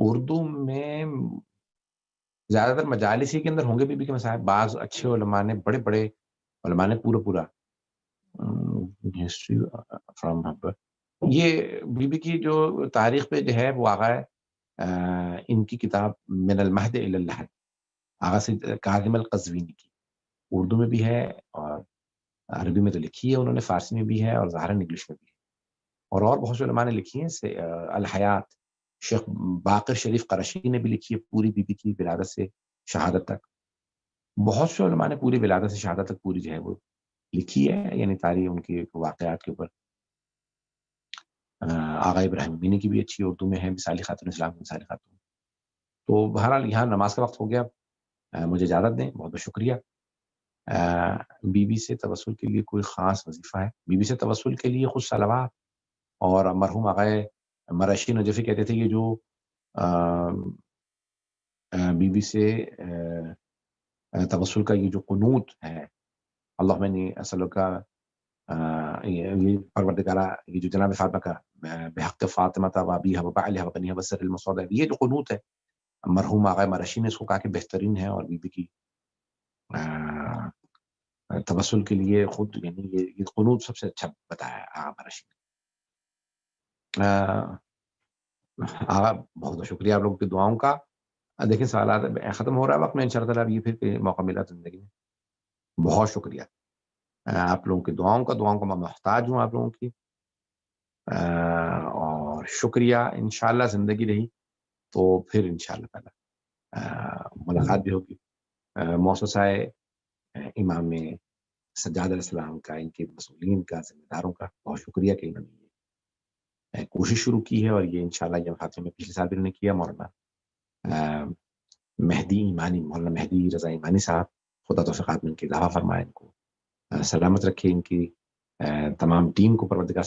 اردو میں زیادہ تر مجالس ہی کے اندر ہوں گے بی بی کے مصائب. بعض اچھے علماء نے, بڑے بڑے علماء نے پورا ہسٹری فرام یہ بی بی کی جو تاریخ پہ جو ہے وہ آغا ہے ان کی کتاب من المہد الی اللحد, آغا سے کاظم القزوینی کی, اردو میں بھی ہے اور عربی میں تو لکھی ہے انہوں نے, فارسی میں بھی ہے اور ظاہراً انگلش میں بھی ہے. اور بہت سے علماء نے لکھی ہیں. الحیات شیخ باقر شریف قرشی نے بھی لکھی ہے پوری بی بی کی ولادت سے شہادت تک. بہت سے علماء نے پوری ولادت سے شہادت تک پوری جو ہے وہ لکھی ہے, یعنی تاریخ ان کی واقعات کے اوپر. آغا ابراہیم بینی کی بھی اچھی اردو میں ہے, مثالی خاتون اسلام کی مثالی خاتون. تو بہرحال یہاں نماز کا وقت ہو گیا, مجھے اجازت دیں, بہت بہت شکریہ. بی بی سے توسل کے لیے کوئی خاص وظیفہ ہے؟ بی بی سے توسل کے لیے خود صلوات, اور مرحوم آقا مرشی نجفی کہتے تھے یہ جو بی بی سے توسل کا یہ جو قنوت ہے, اللہم انی اسألک, یہ پروردگارہ, یہ جو جناب فاطمہ کا بحق فاطمہ و ابیہا و بعلہا و بنیہا والسر المصعود, یہ جو قنوت ہے مرحوم آقا مرشی نے اس کو کہا کہ بہترین ہے, اور بی بی کی توسل کے لیے خود یعنی یہ قنوت سب سے اچھا بتایا آقا مرشی نے. آقا بہت بہت شکریہ آپ لوگوں کی دعاؤں کا. دیکھیں سوالات ختم ہو رہا ہے وقت میں, انشاءاللہ اب یہ پھر موقع ملا زندگی میں. بہت شکریہ آپ لوگوں کی دعاؤں کا میں محتاج ہوں آپ لوگوں کی. اور شکریہ, انشاءاللہ زندگی رہی تو پھر انشاءاللہ تعالی ملاقات بھی ہوگی. مؤسسہ امام سجاد علیہ السلام کا, ان کے مسئولین کا, ذمہ داروں کا بہت شکریہ کہ انہوں نے کوشش شروع کی ہے, اور یہ انشاءاللہ یہ خاتمے میں پچھلے سال بھی انہوں نے کیا. مولانا مہدی ایمانی, مولانا مہدی رضا ایمانی صاحب, خدا توفیقات میں ان کی اضافہ فرمائے, ان کو سلامت رکھے, ان کی تمام ٹیم کو پروردگار